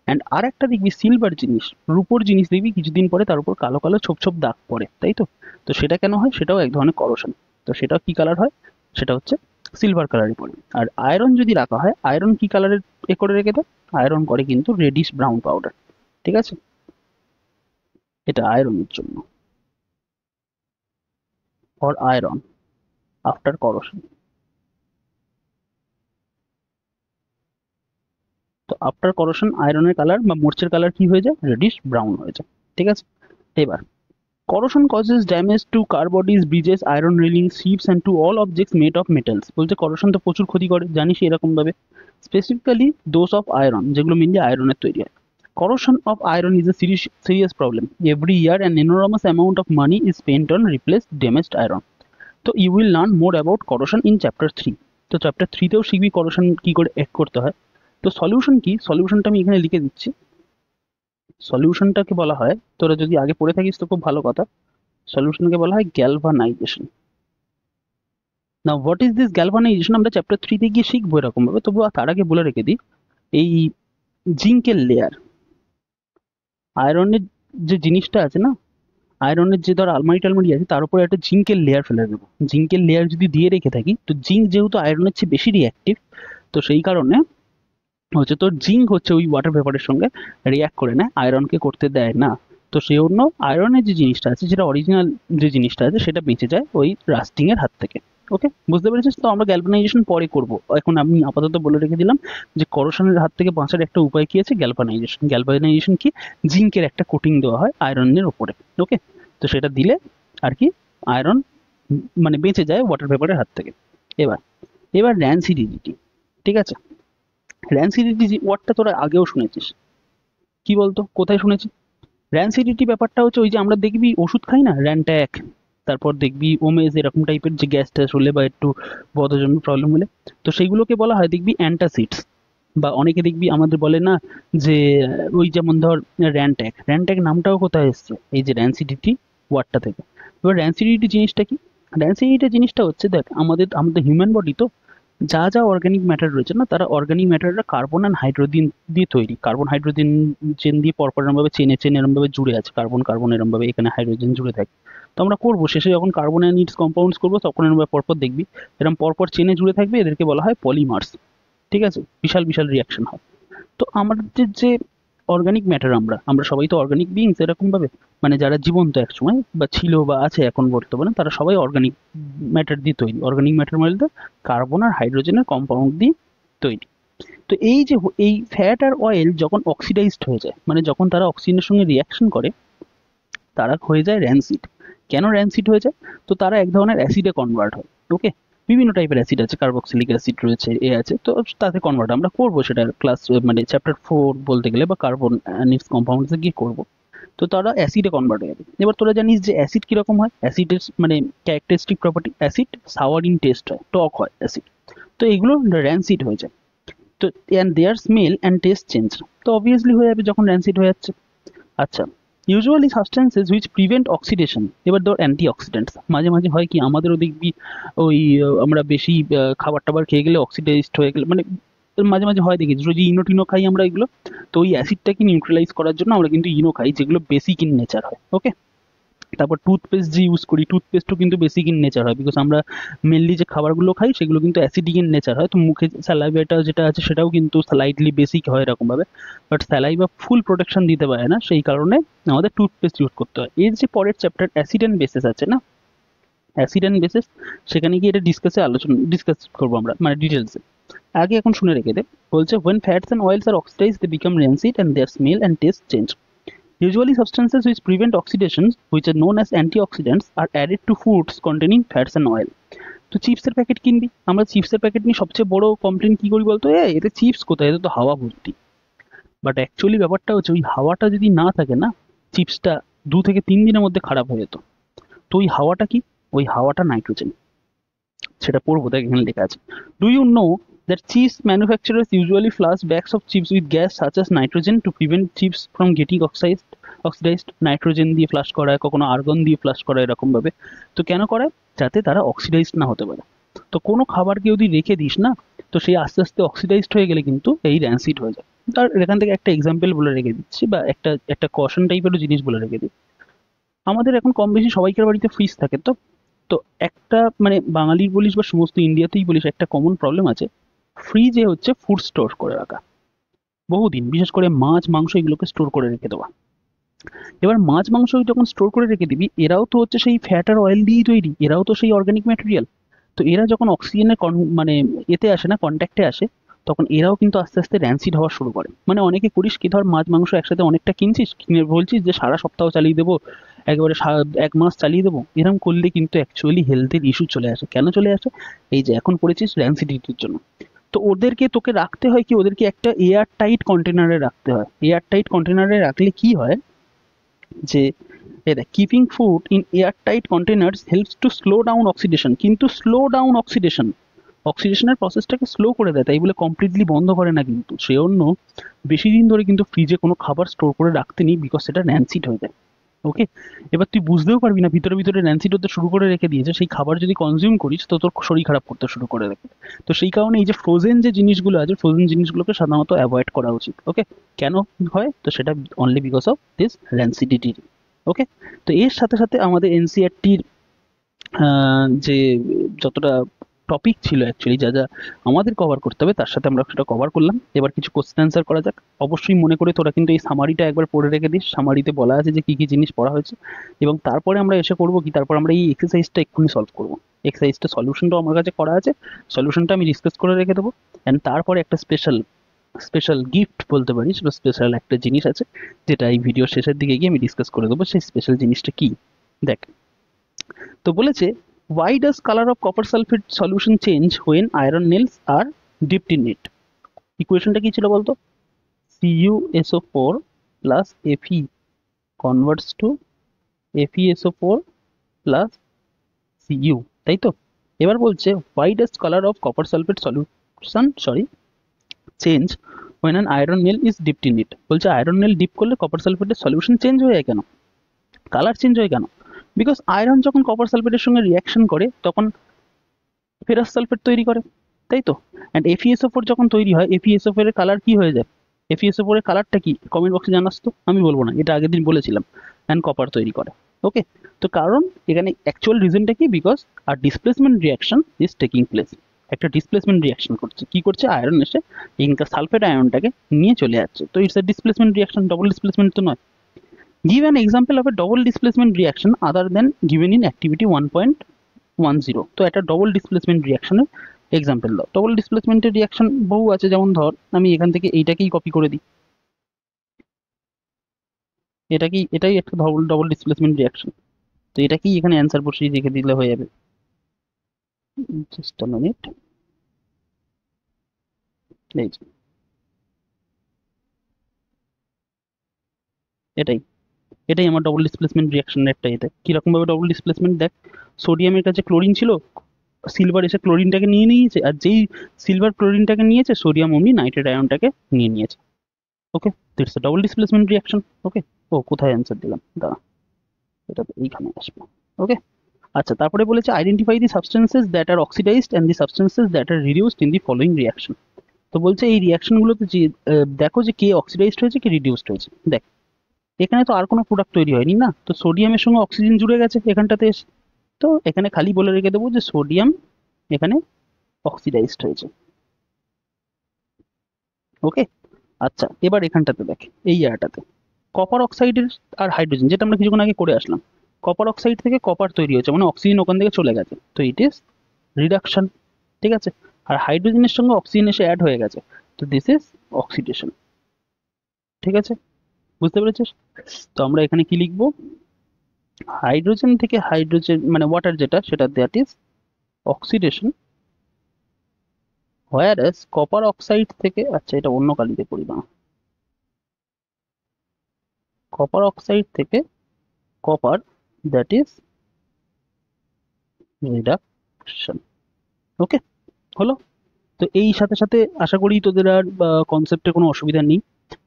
অ্যান্ড আর একটা দেখবি সিলভার জিনিস, রূপোর জিনিস দেখবি কিছুদিন পরে তার উপর কালো কালো ছোপ ছোপ দাগ পড়ে, তাই তো? তো সেটা কেন হয়? সেটাও এক ধরনের করোশন। তো সেটাও কি কালার হয়? সেটা হচ্ছে সিলভার কালারে পড়ে। আর আয়রন যদি রাখা হয়, আয়রন কি কালারের করে রেখে দেয়? আয়রন করে কিন্তু রেডিশ ব্রাউন পাউডার। ঠিক আছে, এটা আয়রনের জন্য। For iron after corrosion. তো আফটার করোশন আয়রনের কালার বা মরচের কালার কি হয়ে যায়? রেডিশ ব্রাউন হয়ে যায়। ঠিক আছে, এবার corrosion causes damage to car bodies, bridges, iron railings, ships and to all objects made of metals. বলছে corrosion তো প্রচুর ক্ষতি করে, জানিস এরকম ভাবে। স্পেসিফিক্যালি দোজ অফ আয়রন, যেগুলো মেনলি আয়রনের তৈরি হয়। Corrosion of iron is a serious problem. Every year an enormous amount of money is spent on replace damaged iron. তো you will learn more about corrosion in chapter 3. তো চ্যাপ্টার 3 তেও শিখবি corrosion কি করে এক করতে হয়। তো সলিউশন কি? সলিউশনটা আমি এখানে লিখে দিচ্ছি। সলিউশনটাকে বলা হয়, তোরা যদি আগে পড়ে থাকিস তো খুব ভালো কথা, সলিউশনকে বলা হয় galvanisation. Now what is this galvanisation আমরা চ্যাপ্টার 3 তে গিয়ে শিখবো এরকম ভাবে। তবু তার আগে বলে রেখে দিই, এই জিঙ্কের লেয়ার, আয়রনের যে জিনিসটা আছে না, আয়রনের যে ধর আলমারি টালমারি আছে তার উপরে একটা জিঙ্কের লেয়ার ফেলে দেবো। জিঙ্কের লেয়ার যদি দিয়ে রেখে থাকি, তো জিঙ্ক যেহেতু আয়রনের চেয়ে বেশি রিঅ্যাক্টিভ, তো সেই কারণে হচ্ছে তোর জিঙ্ক হচ্ছে ওই ওয়াটার ভেপারের সঙ্গে রিয়াক্ট করে নেয়, আয়রনকে করতে দেয় না। তো সেই জন্য আয়রনের যে জিনিসটা আছে, যেটা অরিজিনাল যে জিনিসটা আছে, সেটা বেঁচে যায় ওই রাস্টিং এর হাত থেকে। ওকে, বুঝতে পেরেছিস? তো আমরা গ্যালভানাইজেশন পরে করব, এখন আমি আপাতত বলে রেখে দিলাম যে করোশনের হাত থেকে বাঁচার একটা উপায় কি আছে, গ্যালভানাইজেশন। গ্যালভানাইজেশন কি? জিঙ্কের একটা কোটিং দেওয়া হয় আয়রনের ওপরে। ওকে, তো সেটা দিলে আর কি আয়রন মানে বেঁচে যায় ওয়াটার ভেপারের হাত থেকে। এবার এবার র্যানসিডিটি। ঠিক আছে, র্যানসিডিটি ওয়ার্ডটা তোরা আগেও শুনেছিস, কি বলতো কোথায় শুনেছিস? র্যানসিডিটি ব্যাপারটা হচ্ছে ওই যে আমরা দেখবি ওষুধ খাই না, র্যানট্যাক, তারপর দেখবি ওমেজ, এরকম টাইপের যে গ্যাস ট্যাস হলে বা একটু বদহজমের প্রবলেম হলে, তো সেইগুলোকে বলা হয় দেখবি অ্যান্টাসিডস। বা অনেকে দেখবি আমাদের বলে না যে ওই যেমন ধর র্যানট্যাক, র্যানট্যাক নামটাও কোথায় এসছে? এই যে র্যানসিডিটি ওয়ার্ডটা থেকে। এবার র্যানসিডিটি জিনিসটা কি? র্যানসিডিটি জিনিসটা হচ্ছে, দেখ আমাদের আমাদের হিউম্যান বডি তো যা যা অর্গানিক ম্যাটার রয়েছে না, তারা অর্গানিক ম্যাটাররা কার্বন অ্যান্ড হাইড্রোজেন দিয়ে তৈরি। কার্বন হাইড্রোজেন চেন দিয়ে পরপর এরমভাবে চেনে চেনে এরমভাবে জুড়ে আছে, কার্বন কার্বন এরমভাবে এখানে হাইড্রোজেন জুড়ে থাকে। তো আমরা করবো শেষে যখন কার্বন অ্যান্ড ইটস কম্পাউন্ডস করবো, তখন এরমভাবে পরপর দেখবি এরকম পরপর চেনে জুড়ে থাকবে, এদেরকে বলা হয় পলিমার্স। ঠিক আছে, বিশাল বিশাল রিয়াকশন হয়। তো আমাদের যে অর্গানিক ম্যাটার, আমরা আমরা সবাই তো অর্গানিক বিইংস এরকম ভাবে, মানে যারা জীবন্ত এক সময় বা ছিল বা আছে এখন বর্তমানে, তারা সবাই অর্গানিক ম্যাটার দিয়ে তৈরি। অর্গানিক ম্যাটার বলতে কার্বন আর হাইড্রোজেনের কম্পাউন্ড দিয়ে তৈরি। তো এই যে এই ফ্যাট আর অয়েল যখন অক্সিডাইজড হয়ে যায়, মানে যখন তারা অক্সিজেনের সঙ্গে রিয়াকশন করে, তারা হয়ে যায় র্যানসিড। কেন র্যানসিড হয়ে যায়? তো তারা এক ধরনের অ্যাসিডে কনভার্ট হয়। ওকে, বিভিন্ন টাইপের অ্যাসিড আছে, কার্বক্সিলিক অ্যাসিড রয়েছে, এ আছে, তো তাতে কনভার্ট আমরা করবো সেটা ক্লাস মানে চ্যাপ্টার 4 বলতে গেলে, বা কার্বন নিক্স কম্পাউন্ডসে গিয়ে করবো। তো তারা অ্যাসিডে কনভার্ট হয়ে যাবে। এবার তোরা জানিস যে অ্যাসিড কিরকম হয়, অ্যাসিডের মানে characteristic property, acid sour in taste হয়, টক হয় অ্যাসিড। তো এগুলো র্যানসিড হয়ে যায়। তো and their smell and taste change. তো অবভিয়াসলি হয়ে যাবে যখন র্যানসিড হয়ে যাচ্ছে। আচ্ছা, usually substances which prevent oxidation, এবার ধর অ্যান্টি অক্সিডেন্টস মাঝে মাঝে হয় কি আমাদেরও দেখবি, ওই আমরা বেশি খাবার টাবার খেয়ে গেলে অক্সিডাইজড হয়ে গেলে, মানে মাঝে মাঝে হয় দেখি যদি ইনো টিনো খাই আমরা এগুলো, তো ওই অ্যাসিডটাকে নিউট্রালাইজ করার জন্য আমরা কিন্তু ইনো খাই, যেগুলো বেসিক ইন নেচার হয়। ওকে, তারপর টুথপেস্ট যে ইউজ করি, টুথপেস্টও কিন্তু বেসিক ইন নেচার হয়, বিকজ আমরা মেনলি যে খাবারগুলো খাই সেগুলো কিন্তু অ্যাসিডিক ইন নেচার হয়। তো মুখে স্যালাইভাটা যেটা আছে সেটাও কিন্তু স্লাইটলি বেসিক হয় এরকমভাবে, বাট স্যালাইভা ফুল প্রোটেকশন দিতে পারে না, সেই কারণে আমাদের টুথপেস্ট ইউজ করতে হয়। এর যে পরের চ্যাপ্টার অ্যাসিড অ্যান্ড বেসেস আছে না, অ্যাসিড অ্যান্ড বেসেস, সেখানে গিয়ে এটা ডিসকাস করবো আমরা, মানে ডিটেলসে। আগে এখন শুনে রেখে দে। বলছে when fats and oils are oxidized they become rancid and their smell and taste change. Usually substances which prevent oxidation, which are known as antioxidants, are added to foods containing fats and oil. তো চিপসের প্যাকেট কিনবি, আমরা চিপসের প্যাকেট নিয়ে সবচেয়ে বড় কমপ্লেন কি করি বলতো, এতে চিপস কোথায়, এতে তো হাওয়া ভর্তি। বাট অ্যাকচুয়ালি ব্যাপারটা হচ্ছে ওই হাওয়াটা যদি না থাকে না, চিপসটা 2 থেকে 3 দিনের মধ্যে খারাপ হয়ে যেত। তো ওই হাওয়াটা কি? ওই হাওয়াটা নাইট্রোজেন। সেটা পড়বো, দেখ এখানে লেখা আছে। Do you know that cheese manufacturers usually flush bags of chips with gas such as nitrogen to prevent chips from getting oxidized? Nitrogen দিয়ে ফ্লাশ করা হয়, কখনো আর্গন দিয়ে ফ্লাশ করা হয় এরকম ভাবে। তো কেন করে? যাতে তারা অক্সিডাইজড না হতে পারে। তো কোনো খাবারকে যদি রেখে দিস না, তো সেই আস্তে আস্তে অক্সিডাইজড হয়ে গেলে কিন্তু এই র্যান্সিড হয়ে যায়। আর এখান থেকে একটা এক্সাম্পল বলে রেখে দিচ্ছি, বা একটা একটা কশন টাইপেরও জিনিস বলে রেখে দিই। আমাদের এখন কম বেশি সবাইকার বাড়িতে ফ্রিজ থাকে তো। তো একটা মানে বাঙালির বলিস বা সমস্ত ইন্ডিয়াতেই বলিস, একটা কমন প্রবলেম আছে, ফ্রিজে হচ্ছে ফুড স্টোর করে রাখা বহুদিন, বিশেষ করে মাছ মাংস এগুলোকে স্টোর করে রেখে দেওয়া। এবার মাছ মাংস যখন স্টোর করে রেখে দিবি, এরাও তো হচ্ছে সেই ফ্যাট আর অয়েল দিয়েই তৈরি, এরাও তো সেই অর্গানিক ম্যাটেরিয়াল। তো এরা যখন অক্সিজেনের মানে এতে আসে না, কন্ট্যাক্টে আসে, তখন এরাও কিন্তু আস্তে আস্তে র্যান্সিড হওয়া শুরু করে। মানে অনেকে করিস কি, ধর মাছ মাংস একসাথে অনেকটা কিনছিস, কিনে বলছিস যে সারা সপ্তাহ চালিয়ে দেবো, একেবারে 1 মাস চালিয়ে দেবো, এরকম করলে কিন্তু অ্যাকচুয়ালি হেলথের ইস্যু চলে আসে। কেন চলে আসে? এই যে এখন পড়েছিস র্যান্সিডিটির জন্য। তো ওদেরকে তোকে রাখতে হয় কি, ওদেরকে একটা এয়ার টাইট কন্টেনারে রাখতে হয়। এয়ার টাইট কন্টেনারে রাখলে কি হয় যে, দেখ, keeping food in air tight containers helps to slow down oxidation, কিন্তু স্লো ডাউন অক্সিডেশন, অক্সিডেশনের প্রসেসটাকে স্লো করে দেয়, তাই বলে কমপ্লিটলি বন্ধ করে না কিন্তু। সে অন্য বেশি দিন ধরে কিন্তু ফ্রিজে কোনো খাবার স্টোর করে রাখতে নেই, বিকজ সেটা র্যান্সিড হয়ে যায়। ওকে, এবার তুই বুঝতেও পারবি না ভিতরে ভিতরে র্যান্সিড হতে শুরু করে রেখে দিয়েছে, সেই খাবার যদি কনজিউম করিস তো তোর শরীর খারাপ করতে শুরু করে দেবে। তো সেই কারণে এই যে ফ্রোজেন যে জিনিসগুলো আছে, ফ্রোজেন জিনিসগুলোকে সাধারণত অ্যাভয়েড করা উচিত। ওকে, কেন হয়? তো সেটা অনলি বিকজ অফ দিস র্যান্সিডিটি। ওকে, তো এর সাথে সাথে আমাদের এনসিআরটির যে যতটা টপিক ছিল অ্যাকচুয়ালি, যা যা আমাদের কভার করতে হবে তার সাথে আমরা সেটা কভার করলাম। এবার কিছু কোশ্চেন অ্যান্সার করা যাক। অবশ্যই মনে করে তোরা কিন্তু এই সামারিটা একবার পড়ে রেখে দিস, সামারিতে বলা আছে যে কী কী জিনিস পড়া হয়েছে, এবং তারপরে আমরা এসে করবো কি, তারপর আমরা এই এক্সারসাইজটা এক্ষুনি সলভ করবো। এক্সারসাইজটা সলিউশনটাও আমার কাছে করা আছে, সলিউশনটা আমি ডিসকাস করে রেখে দেবো। অ্যান্ড তারপরে একটা স্পেশাল স্পেশাল গিফট বলতে পারিস, বা স্পেশাল একটা জিনিস আছে যেটা এই ভিডিও শেষের দিকে গিয়ে আমি ডিসকাস করে দেবো। সেই স্পেশাল জিনিসটা কি দেখ। তো বলেছে, why does color of copper sulfate solution change when iron nails are dipped in it? ইকুয়েশনটা কি ছিল বলতো? CuSO4 plus Fe converts to FeSO4 plus Cu, তাই তো? এবার বলছে why does color of copper sulfate solution change when an iron nail is dipped in it? বলছে আয়রন নেল ডিপ করলে কপার সালফেটের সলিউশন চেঞ্জ হয়ে যায় কেন, কালার চেঞ্জ হয় কেন? বিকজ আয়রন যখন কপার সালফেটের সঙ্গে রিয়াকশন করে তখন ফেরাস সালফেট তৈরি করে, তাই তো? অ্যান্ড FeSO4 যখন তৈরি হয়, FeSO4 এর কালার কি হয়ে যায়? FeSO4 এর কালারটা কি কমেন্ট বক্সে জানাস তো, আমি বলবো না, এটা আগের দিন বলেছিলাম। অ্যান্ড কপার তৈরি করে। ওকে, তো কারণ এখানে অ্যাকচুয়াল রিজনটা কি, because are displacement reaction is taking place. একটা ডিসপ্লেসমেন্ট রিয়াকশন করছে। কি করছে? আয়রন এসে ইনকা সালফেট আয়নটাকে নিয়ে চলে যাচ্ছে, তো it's a displacement reaction, double displacement তো নয়। Give an example of a double displacement reaction other than given in activity 1.10। তো একটা ডবল ডিসপ্লেসমেন্ট রিয়াকশনের এক্সাম্পল দাও। ডবল ডিসপ্লেসমেন্টের রিয়াকশন বহু আছে, যেমন ধর আমি এখান থেকে এইটাকেই কপি করে দিই, এটাই একটা ডবল ডবল ডিসপ্লেসমেন্ট রিয়াকশন। তো এটাকেই এখানে অ্যান্সার বসিয়ে রেখে দিলে হয়ে যাবে। জাস্ট আ মিনিট, এই যে এটাই এটাই আমার ডবল ডিসপ্লেসমেন্ট রিয়াকশনের একটা এতে কিরকম ভাবে ডবল ডিসপ্লেসমেন্ট দেখ, সোডিয়ামের কাছে ক্লোরিন ছিল, সিলভার এসে ক্লোরিনটাকে নিয়ে নিয়েছে, আর যেই সিলভার ক্লোরিনটাকে নিয়েছে সোডিয়াম অমনি নাইট্রেট আয়নটাকে নিয়ে নিয়েছে। ওকে, দিটস ডাবল ডিসপ্লেসমেন্ট রিয়াকশন। ওকে, ও কোথায় অ্যান্সার দিলাম, দাঁড়া, এটা তো এইখানে আসবে। ওকে, আচ্ছা, তারপরে বলেছে identify the substances that are oxidised and the substances that are reduced in the following reaction. তো বলছে এই রিয়াকশনগুলোতে যে দেখো যে কে অক্সিডাইজড হয়েছে কি রিডিউসড হয়েছে। দেখ, এখানে তো আর কোনো প্রোডাক্ট তৈরি হয়নি না, তো সোডিয়ামের সঙ্গে অক্সিজেন জুড়ে গেছে এখানটাতে এসে, তো এখানে খালি বলে রেখে দেবো যে সোডিয়াম এখানে অক্সিডাইজড হয়েছে। ওকে, আচ্ছা, এবার এখানটাতে দেখ, এই জায়গাটাতে কপার অক্সাইডের আর হাইড্রোজেন, যেটা আমরা কিছুক্ষণ আগে করে আসলাম, কপার অক্সাইড থেকে কপার তৈরি হয়েছে, মানে অক্সিজেন ওখান থেকে চলে গেছে, তো ইট ইজ রিডাকশন। ঠিক আছে, আর হাইড্রোজেনের সঙ্গে অক্সিজেন এসে অ্যাড হয়ে গেছে, তো দিস ইজ অক্সিডেশন। ঠিক আছে, বুঝতে পেরেছিস? তো আমরা এখানে কি লিখবো, হাইড্রোজেন থেকে হাইড্রোজেন মানে ওয়াটার যেটা, সেটা that is oxidation, whereas copper oxide থেকে, আচ্ছা এটা অন্য কালিতে করি না, কপার অক্সাইড থেকে copper that is reduction. Okay, হলো। তো এই সাথে সাথে আশা করি তোদের আর কনসেপ্টে কোনো অসুবিধা নেই।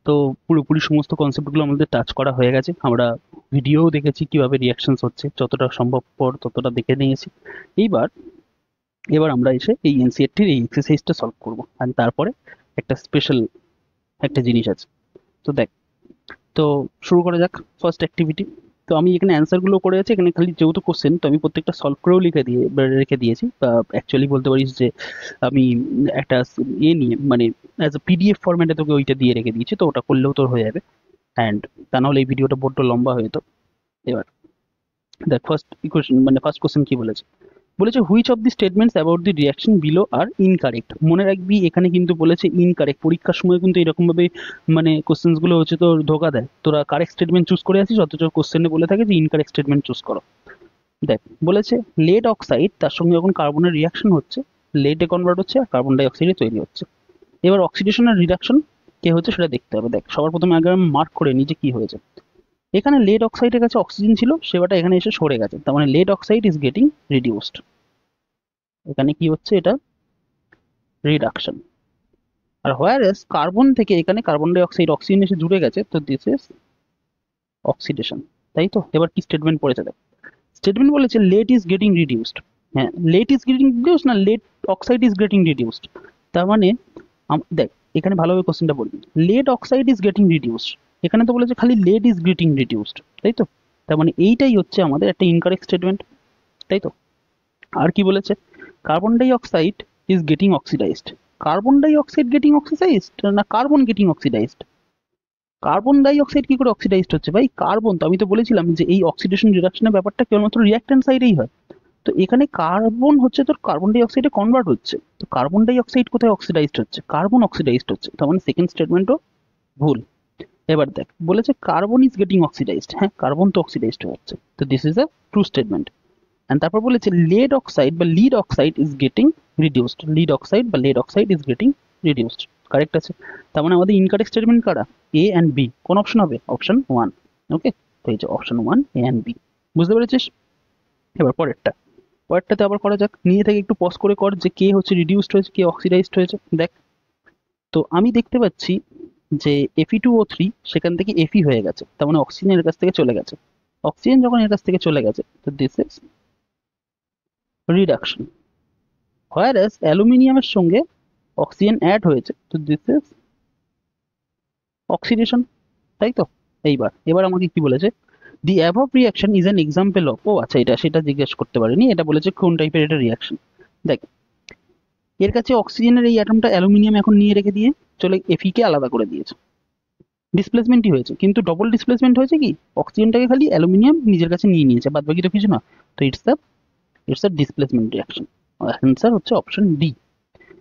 তো পুরোপুরি সমস্ত কনসেপ্টগুলো আমাদের টাচ করা হয়ে গেছে, আমরা ভিডিওও দেখেছি কিভাবে রিয়াকশনস হচ্ছে, যতটা সম্ভবপর ততটা দেখে নিয়েছি। এইবার এবার আমরা এসে এই এনসিইআরটির এই এক্সারসাইজটা সলভ করব, আর তারপরে একটা স্পেশাল একটা জিনিস আছে। তো দেখ, তো শুরু করা যাক ফার্স্ট অ্যাক্টিভিটি। তো আমি এখানে অ্যান্সারগুলো করে আছি, এখানে খালি যেহেতু কোশ্চেন, তো আমি প্রত্যেকটা সলভ করেও রেখে দিয়েছি, বা অ্যাকচুয়ালি বলতে পারিস যে আমি একটা নিয়ে মানে অ্যাজ এ পিডিএফ ফরম্যাটে তোকে ওইটা দিয়ে রেখে দিয়েছি, তো ওটা করলেও তোর হয়ে যাবে। অ্যান্ড তা নাহলে এই ভিডিওটা বড্ড লম্বা হয়ে যেত। এবার দেখ, ফার্স্ট ইকুয়েশন মানে ফার্স্ট কোশ্চেন কি বলেছে, বলেছে which of the statements about the reaction below are incorrect. মনে রাখবি এখানে কিন্তু বলেছে ইনকারেক্ট, পরীক্ষার সময় কিন্তু এরকম ভাবে মানে কোশ্চেন্স গুলো হচ্ছে তো ধোকা দেয়, তোরা কারেক্ট স্টেটমেন্ট চুজ করে আসিস, অথচ কোশ্চেনে বলে থাকে যে ইনকারেক্ট স্টেটমেন্ট চুজ করো। দেখ, বলেছে লেড অক্সাইড তার সঙ্গে যখন কার্বনের রিয়াকশন হচ্ছে, লেডে কনভার্ট হচ্ছে আর কার্বন ডাই অক্সাইডে তৈরি হচ্ছে। এবার অক্সিডেশন আর রিডাকশন কে হচ্ছে সেটা দেখতে হবে। দেখ, সবার প্রথমে আগে আমি মার্ক করে নিই যে কি হয়েছে। এখানে লেড অক্সাইডের কাছে অক্সিজেন ছিল, সেবাটা এখানে এসে সরে গেছে, তার মানে lead oxide is getting reduced. এখানে কি হচ্ছে, এটা রিডাকশন। আর হোয়ারএস কার্বন থেকে এখানে কার্বন ডাই অক্সাইড অক্সিজেন এসে জুড়ে গেছে, তো দিস ইজ অক্সিডেশন। তাই তো, এবার কি স্টেটমেন্ট পড়েছে দেখ, স্টেটমেন্ট বলেছে লেট ইজ গেটিং রিডিউসড। হ্যাঁ, লেট ইজ গেটিং রিডিউসড না lead oxide is getting reduced. তার মানে দেখ এখানে ভালোভাবে কোশ্চেনটা বলবি, lead oxide is getting reduced, এখানে তো বলেছে খালি লেট ইজ গেটিং রিডিউসড, তাই তো? তার মানে এইটাই হচ্ছে আমাদের একটা ইনকারেক্ট স্টেটমেন্ট, তাই তো? আর কি বলেছে, carbon dioxide is getting oxidised. Carbon dioxide getting oxidised না carbon getting oxidised? Carbon dioxide কি করে অক্সিডাইজড হচ্ছে ভাই? কার্বন তো, আমি তো বলেছিলাম যে এই অক্সিডেশন রিডাকশনের ব্যাপারটা কেবলমাত্র রিঅ্যাক্ট্যান্ট সাইডেই হয়। তো এখানে কার্বন হচ্ছে তোর কার্বন ডাই অক্সাইডে কনভার্ট হচ্ছে, তো কার্বন ডাই অক্সাইড কোথায় অক্সিডাইজড হচ্ছে? কার্বন অক্সিডাইজড হচ্ছে, তার মানে সেকেন্ড স্টেটমেন্টও ভুল। এবার দেখ, বলেছে কার্বন ইজ গেটিং অক্সিডাইজড, হ্যাঁ কার্বন তো অক্সিডাইজড হয়ে যাচ্ছে, তো this is a true statement. And তারপর বলেছে লেড অক্সাইড বা lead oxide is getting reduced, lead oxide বা lead oxide is getting reduced, correct আছে। তার মানে আমাদের ইনকারেক্ট স্টেটমেন্ট কারা, এ অ্যান্ড বি। কোন অপশন হবে? Option one. ওকে, তো এই যে option one, A and B, বুঝতে পেরেছিস? এবার পরেরটাতে আবার করা যাক, নিয়ে থেকে একটু পজ করে কর যে কে হচ্ছে রিডিউসড হয়েছে, কে অক্সিডাইজড হয়েছে। দেখ, তো আমি দেখতে পাচ্ছি যে Fe2O3 সেখান থেকে Fe হয়ে গেছে, তার মানে অক্সিজেন এর কাছ থেকে চলে গেছে। অক্সিজেন যখন এর কাছ থেকে চলে গেছে, তো দিস ইজ রিডাকশন। হোয়ারএস অ্যালুমিনিয়ামের সঙ্গে অক্সিজেন অ্যাড হয়েছে, তো দিস ইজ অক্সিডেশন, তাই তো? এবার আমাকে কি বলেছে, the above reaction is an example of, ও আচ্ছা এটা সেটা জিজ্ঞেস করতে পারিনি, এটা বলেছে কোন টাইপের এটা রিয়াকশন। দেখ, এর কাছে অক্সিজেনের এই অ্যাটমটা অ্যালুমিনিয়াম এখন নিয়ে রেখে দিয়ে চলে Fe কে আলাদা করে দিয়েছে, ডিসপ্লেসমেন্টই হয়েছে, কিন্তু ডবল ডিসপ্লেসমেন্ট হয়েছে কি, অক্সিজেনটাকে খালি অ্যালুমিনিয়াম নিজের কাছে নিয়ে নিয়েছে, বাদ বাকি তো কিছু না। তো it's a displacement reaction. Answer হচ্ছে অপশন ডি।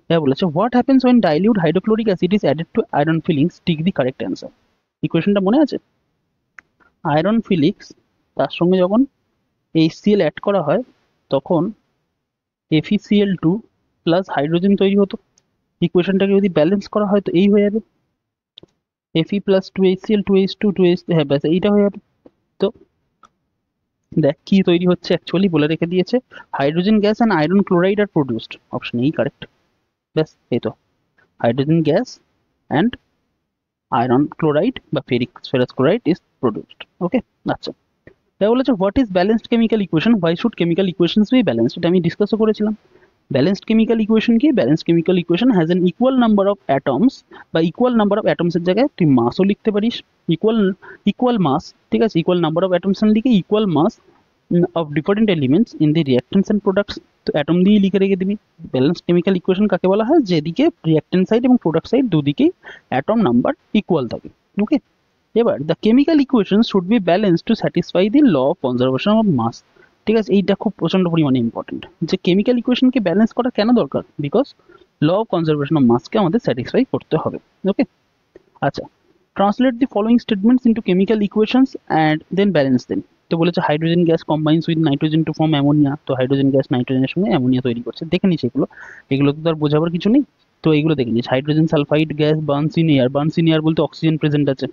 এবার বলেছে what happens when dilute hydrochloric acid is added to iron filings, tick the correct answer. ইকুয়েশনটা মনে আছে? আয়রন ফিলিংস তার সঙ্গে যখন HCl অ্যাড করা হয় তখন FeCl2 প্লাস হাইড্রোজেন তৈরি হতো। ইকুয়েশনটাকে যদি ব্যালেন্স করা হয় তো এই হয়ে যাবে Fe plus 2HCl 2H2 2H, হ্যাঁ ব্যাস এইটা হয়ে যাবে। তো দেখ কি তৈরি হচ্ছে, অ্যাকচুয়ালি বলে রেখে দিয়েছে hydrogen gas and iron chloride are produced, option এই কারেক্ট। ব্যাস এই তো, hydrogen gas and iron chloride বা ferrous chloride is produced. Okay, আচ্ছা। তাই বলেছে what is balanced chemical equation, why should chemical equations be balanced, এটা আমি ডিসকাসও করেছিলাম। ব্যালেন্সড কেমিক্যাল ইকুয়েশন কি, balanced chemical equation has an equal number of atoms, বা ইকুয়াল নাম্বার অফ অ্যাটমসের জায়গায় তুই মাসও লিখতে পারিস, ইকুয়াল ইকুয়াল মাস, ঠিক আছে, ইকুয়াল নাম্বার অফ অ্যাটমস লিখে equal mass of different elements in the reactants and products, তো অ্যাটম দিয়ে লিখে রেখে দিবি। ব্যালেন্স কেমিক্যাল ইকুয়েশন কাকে বলা হয়, যেদিকে রিঅ্যাক্ট্যান্ট সাইড এবং প্রোডাক্ট সাইড দুদিকেই অ্যাটম নাম্বার ইকুয়াল থাকে। ওকে, এবার the chemical equation should be balance to satisfy the law of conservation of mass, ঠিক আছে, এইটা খুব প্রচন্ড পরিমাণে ইম্পর্টেন্ট, যে কেমিক্যাল ইকুয়েশনকে ব্যালেন্স করা কেন দরকার, because law of conservation of মাসকে আমাদের স্যাটিসফাই করতে হবে। ওকে, আচ্ছা, translate the following statements into chemical equations and then balance them. তো বলেছে hydrogen gas combines with nitrogen to form ammonia, তো হাইড্রোজেন গ্যাস নাইট্রোজেনের সঙ্গে অ্যামোনিয়া তৈরি করছে, দেখে নিস এগুলো, এগুলো তো তার বোঝাবার কিছু নেই। তো এইগুলো দেখে নিস, hydrogen sulphide gas burns in air, burns in air বলতে অক্সিজেন প্রেজেন্ট আছে,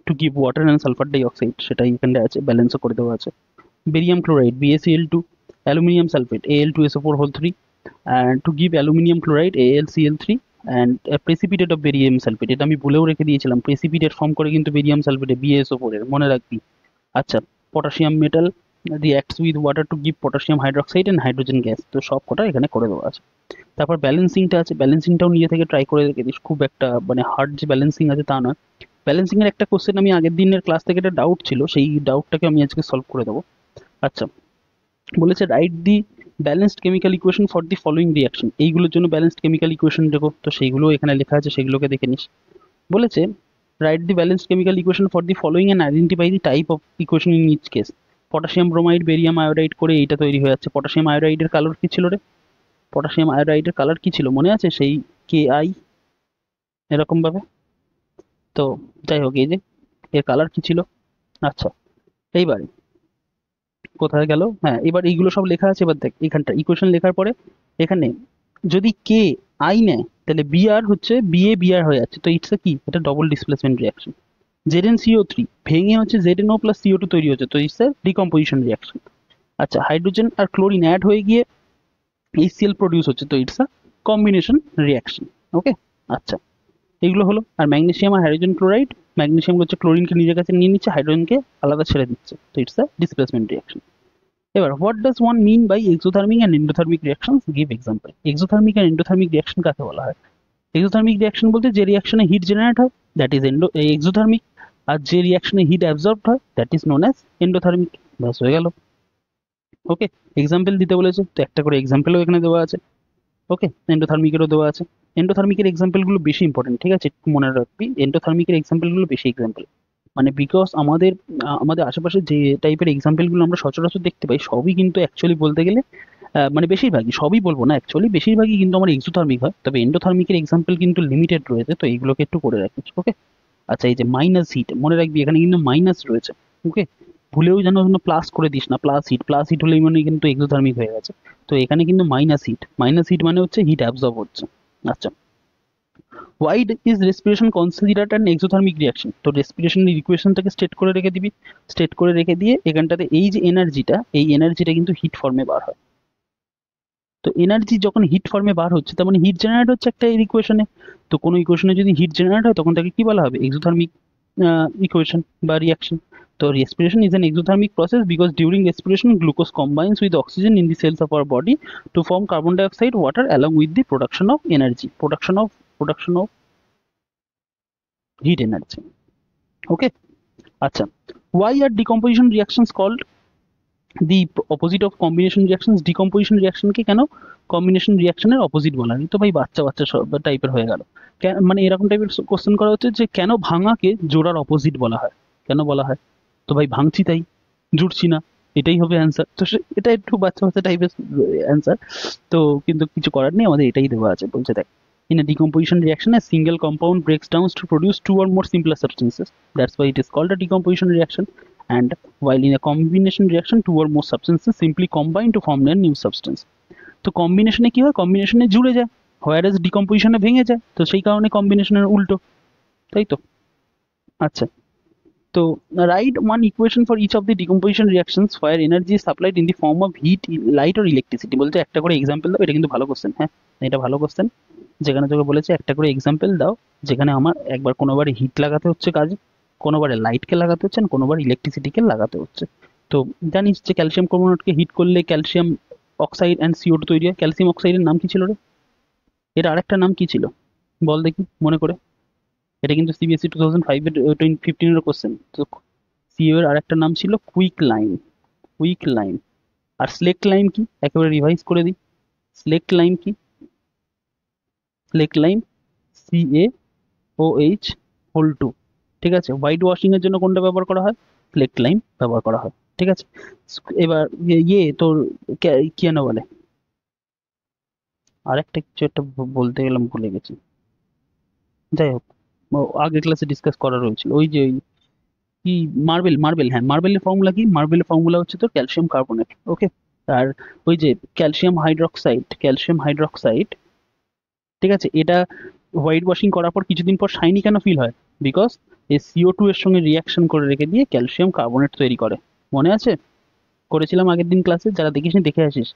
to give water and sulphur dioxide, সেটাই এখানটা আছে, ব্যালেন্সও করে দেওয়া আছে। Barium chloride BaCl2, aluminium sulphate Al2SO4 whole 3, and to give aluminium chloride AlCl3, and a precipitate of barium sulfate, এটা আমি ভুলেও রেখে দিয়েছিলাম, প্রেসিপিটেট ফর্ম করে কিন্তু বেরিয়াম সালফেটে BaSO4 এর, মনে রাখবি। আচ্ছা, potassium metal reacts with water to give potassium hydroxide and hydrogen gas, তো সব কটা এখানে করে দেওয়া আছে। তারপর ব্যালেন্সিংটা আছে, ব্যালেন্সিংটাও নিজে থেকে ট্রাই করে রেখে দিস, খুব একটা মানে হার্ড যে ব্যালেন্সিং আছে তা নয়। ব্যালেন্সিং এর একটা কোশ্চেন আমি আগের দিনের ক্লাস থেকে একটা ডাউট ছিল, সেই ডাউটটাকে আমি আজকে সলভ করে দেবো। আচ্ছা, বলেছে write the balanced chemical equation for the following reaction, এইগুলোর জন্য ব্যালেন্সড কেমিক্যাল ইকুয়েশন দেখো, তো সেইগুলো এখানে লেখা আছে, সেগুলোকে দেখে নিস। বলেছে write the balanced chemical equation for the following and identify the type of equation in each case. Potassium bromide barium iodide করে এইটা তৈরি হয়ে যাচ্ছে। পটাশিয়াম আয়োডাইডের কালার কি ছিল রে, পটাশিয়াম আয়োডাইডের কালার কি ছিল মনে আছে, সেই Ki এরকম ভাবে। তো যাই হোক, এই যে এর কালার কি ছিল। আচ্ছা, এইবারে কোথায় গেল, হ্যাঁ এবার এইগুলো সব লেখা আছে, এবার দেখ এখানটা ইকুয়েশন লেখার পরে এখানে যদি Ki নেয় তাহলে Br হচ্ছে Ba Br হয়ে যাচ্ছে, তো ইটস কি, এটা ডবল ডিসপ্লেসমেন্ট রিয়াকশন। ZnCO3 ভেঙে হচ্ছে ZnO প্লাস CO2 তৈরি হচ্ছে, তো ইটস ডিকম্পোজিশন রিয়াকশন। আচ্ছা, হাইড্রোজেন আর ক্লোরিন অ্যাড হয়ে গিয়ে HCl প্রডিউস হচ্ছে, তো ইটস কম্বিনেশন রিয়াকশন। ওকে, আচ্ছা, এইগুলো হলো। আর ম্যাগনেসিয়াম আর হাইড্রোজেন ক্লোরাইড, ম্যাগনেসিয়াম হচ্ছে ক্লোরিনকে নিজের কাছে নিয়ে নিচ্ছে, হাইড্রোজেনকে আলাদা ছেড়ে দিচ্ছে, তো ইটস ডিসপ্লেসমেন্ট রিয়াকশন। এবার what does one mean by exothermic and endothermic reactions, give example. Exothermic and endothermic reaction কাকে বলা হয়? এক্সোথার্মিক রিয়াকশন বলতে যে রিয়াকশনে হিট জেনারেট হয় দ্যাট ইজ এক্সোথার্মিক, আর যে রিয়াকশনে হিট অ্যাবজর্বড হয় that is known as endothermic. ব্যাস হয়ে গেল। ওকে, এক্সাম্পল দিতে বলেছে, তো একটা করে এক্সাম্পলও এখানে দেওয়া আছে। ওকে, এন্ডোথার্মিকেরও দেওয়া আছে। এন্ডোথার্মিকের এক্সাম্পলগুলো বেশি ইম্পর্টেন্ট, ঠিক আছে, একটু মনে রাখবি, এন্ডোথার্মিকের এক্সাম্পলগুলো বেশি এক্সাম্পল, মানে বিকজ আমাদের আশেপাশে যে টাইপের এক্সাম্পলগুলো আমরা সচরাচর দেখতে পাই সবই কিন্তু অ্যাকচুয়ালি বলতে গেলে মানে বেশিরভাগই, সবই বলবো না অ্যাকচুয়ালি, বেশিরভাগই কিন্তু আমার এক্সোথার্মিক হয়, তবে এন্ডোথার্মিকের এক্সাম্পল কিন্তু লিমিটেড রয়েছে, তো এইগুলোকে একটু করে রাখিস। ওকে, আচ্ছা, এই যে মাইনাস হিট মনে রাখবি, এখানে কিন্তু মাইনাস রয়েছে। ওকে, ভুলেও যেন প্লাস করে দিস না, প্লাস হিট হলেই মানে কিন্তু এক্সোথার্মিক হয়ে গেছে, তো এখানে কিন্তু মাইনাস হিট মানে হচ্ছে হিট অ্যাবজর্ব হচ্ছে। আচ্ছা, why is respiration considered an exothermic reaction, তো রেসপিরেশনের ইকুয়েশনটাকে স্টেট করে রেখে দিবি, স্টেট করে রেখে দিয়ে এখানটাতে এই যে এনার্জিটা, এই এনার্জিটা কিন্তু হিট ফর্মে বার হয়, তো এনার্জি যখন হিট ফর্মে বার হচ্ছে তার মানে হিট জেনারেট হচ্ছে একটা এই ইকুয়েশনে, তো কোনো ইকুয়েশনে যদি হিট জেনারেট হয় তখন তাকে কি বলা হবে, এক্সোথার্মিক ইকুয়েশন বা রিয়াকশন। তো respiration is an exothermic process because during respiration glucose combines with oxygen in the cells of our body to form carbon dioxide water along with the production of energy, production of heat energy. Okay, আচ্ছা, why are decomposition reactions called the opposite of combination reactions decomposition রিয়াকশনকে কেন কম্বিনেশন রিয়াকশনের অপোজিট বলা হয়? তো ভাই বাচ্চা বাচ্চা টাইপের হয়ে গেল। মানে এরকম টাইপের কোশ্চেন করা হচ্ছে যে কেন ভাঙাকে জোড়ার অপোজিট বলা হয়, কেন বলা হয়? তো ভাই ভাঙছি তাই, জুড়ছি না, এটাই হবে অ্যান্সার। তো এটা একটু বাচ্চা বাচ্চা টাইপের অ্যান্সার। তো কিন্তু কিছু করার নেই, আমাদের এটাই দেওয়া আছে। বলছে দেখ, in a decomposition reaction a single compound breaks down to produce two or more simpler substances, that's why it is called a decomposition reaction. And while in a combination reaction two or more substances simply combine to form a new substance. তো কম্বিনেশনে কি হয়, কম্বিনেশনে জুড়ে যায়, হোয়ার এজ ডিকম্পোজিশনে ভেঙে যায়, তো সেই কারণে কম্বিনেশনের উল্টো, তাই তো? আচ্ছা, তো write one equation for each of the decomposition reactions where energy is supplied in the form of heat, light or electricity। বলছে একটা করে এক্সাম্পল দাও। এটা কিন্তু ভালো কোশ্চেন, হ্যাঁ এটা ভালো কোশ্চেন। যেখানে তোকে বলেছে একটা করে এক্সাম্পল দাও যেখানে আমার একবার কোনোবারে হিট লাগাতে হচ্ছে কাজে, কোনোবারে লাইটকে লাগাতে হচ্ছে, কোনোবার ইলেকট্রিসিটিকে লাগাতে হচ্ছে। তো জানিস যে ক্যালসিয়াম কার্বনেটকে হিট করলে ক্যালসিয়াম অক্সাইড অ্যান্ড CO2 তৈরি হয়। ক্যালসিয়াম অক্সাইডের নাম কি ছিল রে? এর আরেকটা নাম কি ছিল বল দেখি মনে করে। এটা কিন্তু CBSE 2005 এর 15 এর কোশ্চেন। তো CO এর আরেকটা নাম ছিল কুইক লাইম, কুইক লাইম। আর স্লেক্ট লাইম কি, একেবারে রিভাইজ করে দিই। স্লেক্ট লাইম কি? স্লেক্ট লাইম CaOH হোল 2। ঠিক আছে, হোয়াইট ওয়াশিং এর জন্য কোনটা ব্যবহার করা হয়? স্লেক্ট লাইম ব্যবহার করা হয়। ঠিক আছে, এবার তোর কি যেন বলে, আরেকটা কিছু একটা বলতে গেলাম ভুলে গেছি। যাই হোক, আগের ক্লাসে ডিসকাস করা রয়েছিল ওই যে কি, মার্বেল, মার্বেল, হ্যাঁ মার্বেলের ফর্মুলা কি? মার্বেলের ফর্মুলা হচ্ছে তো ক্যালসিয়াম কার্বনেট। ওকে, আর ওই যে ক্যালসিয়াম হাইড্রক্সাইড, ক্যালসিয়াম হাইড্রক্সাইড, ঠিক আছে, এটা হোয়াইট ওয়াশিং করার পর কিছুদিন পর শাইনি কেন ফিল হয়? বিকজ এই CO2 এর সঙ্গে রিয়াকশন করে রেখে দিয়ে ক্যালসিয়াম কার্বনেট তৈরি করে। মনে আছে? করেছিলাম আগের দিন ক্লাসে, যারা দেখিসনি দেখে আসিস।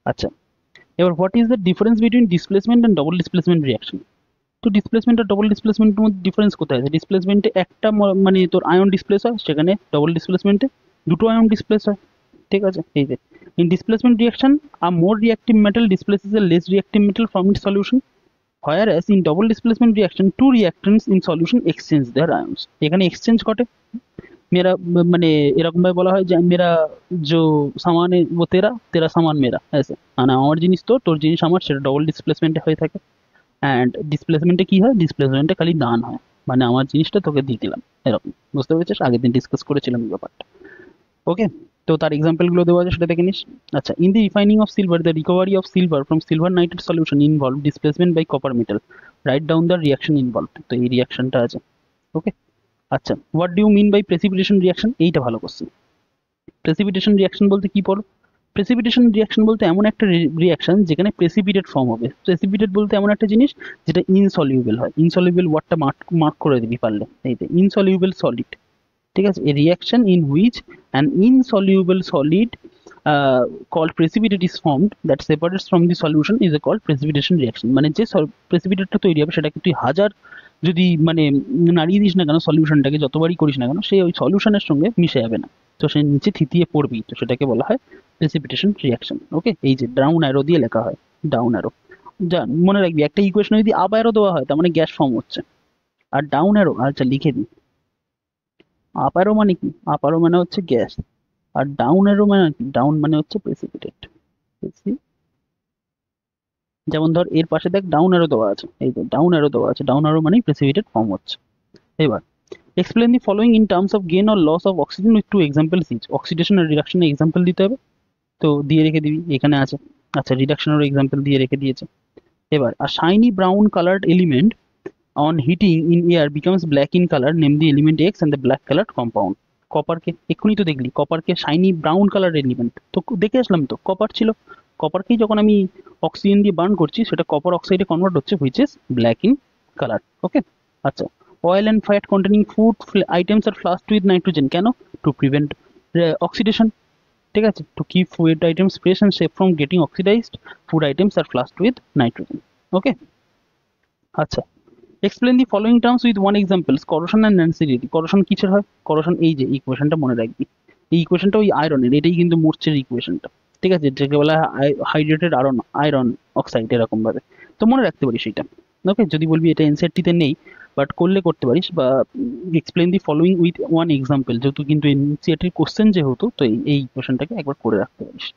আচ্ছা, এবার what is the difference between displacement and double displacement reaction? তো ডিসপ্লেসমেন্ট আর ডবল ডিসপ্লেসমেন্টের মধ্যে ডিফারেন্স কোথায় আছে? ডিসপ্লেসমেন্টে একটা মানে তোর আয়ন ডিসপ্লেস হয়, সেখানে ডবল ডিসপ্লেসমেন্টে দুটো আয়ন ডিসপ্লেস হয়। ঠিক আছে, এই যে in displacement reaction a more reactive metal displaces a less reactive metal from its solution, whereas in double displacement reaction two reactants in solution exchange their ions। এখানে এক্সচেঞ্জ ঘটে। মেরা মানে এরকম ভাবে বলা হয় যে মেরা जो सामान है वो तेरा, तेरा सामान मेरा, ऐसे মানে আমার জিনিস তোর, তোর জিনিস আমার, সেটা ডবল ডিসপ্লেসমেন্টে হয়ে থাকে। অ্যান্ড ডিসপ্লেসমেন্টে কি হয়? ডিসপ্লেসমেন্টে খালি দান হয়, মানে আমার জিনিসটা তোকে দিয়ে দিলাম, এরকম। বুঝতে পেরেছিস? আগের দিন ডিসকাস করেছিলাম এই ব্যাপারটা। ওকে, তো তার এক্সাম্পলগুলো দেওয়া আছে, সেটা দেখে নিস। আচ্ছা, in the refining of silver the recovery of silver from silver nitrate solution involve displacement by copper metal, right down the reaction involve. তো এই রিয়াকশনটা আছে। ওকে, আচ্ছা, what do you mean by precipitation reaction? এইটা ভালো কোশ্চেন। প্রেসিপিটেশন রিয়াকশন বলতে কি পড়ো? প্রেসিপিটেশন রিয়াকশন বলতে এমন একটা রিয়াকশন যেখানে প্রেসিপিটেট ফর্ম হবে। প্রেসিপিটেট বলতে এমন একটা জিনিস যেটা ইনসলিউবল হয়। ইনসলিউবল ওয়ার্ডটা মার্ক করে দিবি পারলে, এই যে ইনসলিউবল সলিড। ঠিক আছে, a reaction in which an insoluble solid called precipitate is formed that separates from the solution is called precipitation reaction। মানে যে প্রেসিপিটেটটা তৈরি হবে সেটাকে তুই হাজার যদি মানে নাড়িয়ে দিস না কেন, সলিউশনটাকে যতবারই করিস না কেন, সে ওই সলিউশনের সঙ্গে মিশে যাবে না, তো সে নিচে থিতিয়ে পড়বি, তো সেটাকে বলা হয় প্রেসিপিটেশন রিয়াকশন। ওকে, এই যে ডাউন অ্যারো দিয়ে লেখা হয়, ডাউন অ্যারো। যা মনে রাখবি, একটা ইকুয়েশনে যদি আপ অ্যারো দেওয়া হয় তার মানে গ্যাস ফর্ম হচ্ছে, আর ডাউন অ্যারো, আচ্ছা লিখে দিই, আপ অ্যারো মানে কি? আপ অ্যারো মানে হচ্ছে গ্যাস, আর ডাউন অ্যারো মানে কি? ডাউন মানে হচ্ছে প্রেসিপিটেট। যেমন ধর এর পাশে দেখ ডাউন অ্যারো দেওয়া আছে, এই যে ডাউন অ্যারো দেওয়া আছে, ডাউন অ্যারো মানেই প্রেসিপিটেট ফর্ম হচ্ছে। এবার explain the following in terms of gain or loss of oxygen with two examples each. Oxidation আর রিডাকশনের এক্সাম্পল দিতে হবে, তো দিয়ে রেখে দিবি, এখানে আছে। আচ্ছা, রিডাকশনেরও এক্সাম্পল দিয়ে রেখে দিয়েছে। এবার আর shiny brown coloured element on heating in air becomes black in color, name the element X and the black colored compound। কপারকে এক্ষুনি তো দেখলি, কপারকে শাইনি ব্রাউন কালার এলিমেন্ট তো দেখে আসলাম, তো কপার ছিল। কপারকেই যখন আমি অক্সিজেন দিয়ে বার্ন করছি সেটা কপার অক্সাইডে কনভার্ট হচ্ছে, which is black in colour. Okay, আচ্ছা, oil and fat containing food items are flushed with nitrogen, কেন? To prevent oxidation. ঠিক আছে, to keep food items fresh and safe from getting oxidised, food items are flushed with nitrogen. Okay, আচ্ছা, explain the following terms with one examples. Corrosion and rancidity. Corrosion কিসের হয়? করোশন এই যে ইকুয়েশনটা মনে রাখবি, এই ইকুয়েশনটা ওই আয়রনের, এটাই কিন্তু মোর্চের ইকুয়েশনটা। ঠিক আছে, যেটাকে বলা হয় হাইড্রেটেড আয়রন অক্সাইড, এরকম ভাবে তো মনে রাখতে পারি সেইটা। ওকে, যদি বলবি এটা এনসিইআরটিতে নেই, বাট করলে করতে পারিস, বা explain the following with one example, যেহেতু কিন্তু এনসিইআরটির কোশ্চেন যেহেতু, তো এই কোশ্চেনটাকে একবার করে রাখতে পারিস।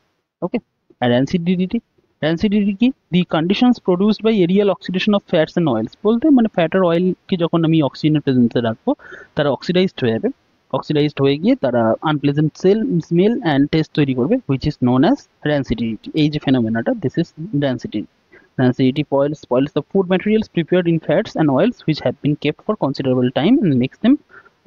ওকে। আর অ্যানসিডিডিটি, অ্যানসিডিডিটি কি? The conditions produced by aerial oxidation of fats and oils, বলতে মানে ফ্যাট আর অয়েলকে যখন আমি অক্সিজেনের প্রেজেন্সে রাখবো তারা অক্সিডাইজড হয়ে যাবে, অক্সিডাইজড হয়ে গিয়ে তারা আনপ্লেজেন্ট স্মেল অ্যান্ড টেস্ট তৈরি করবে, which is known as rancidity. এই যে ফেনোমেনাটা, this is rancidity. Rancidity spoils the food materials prepared in fats and oils which have been kept for considerable time and makes them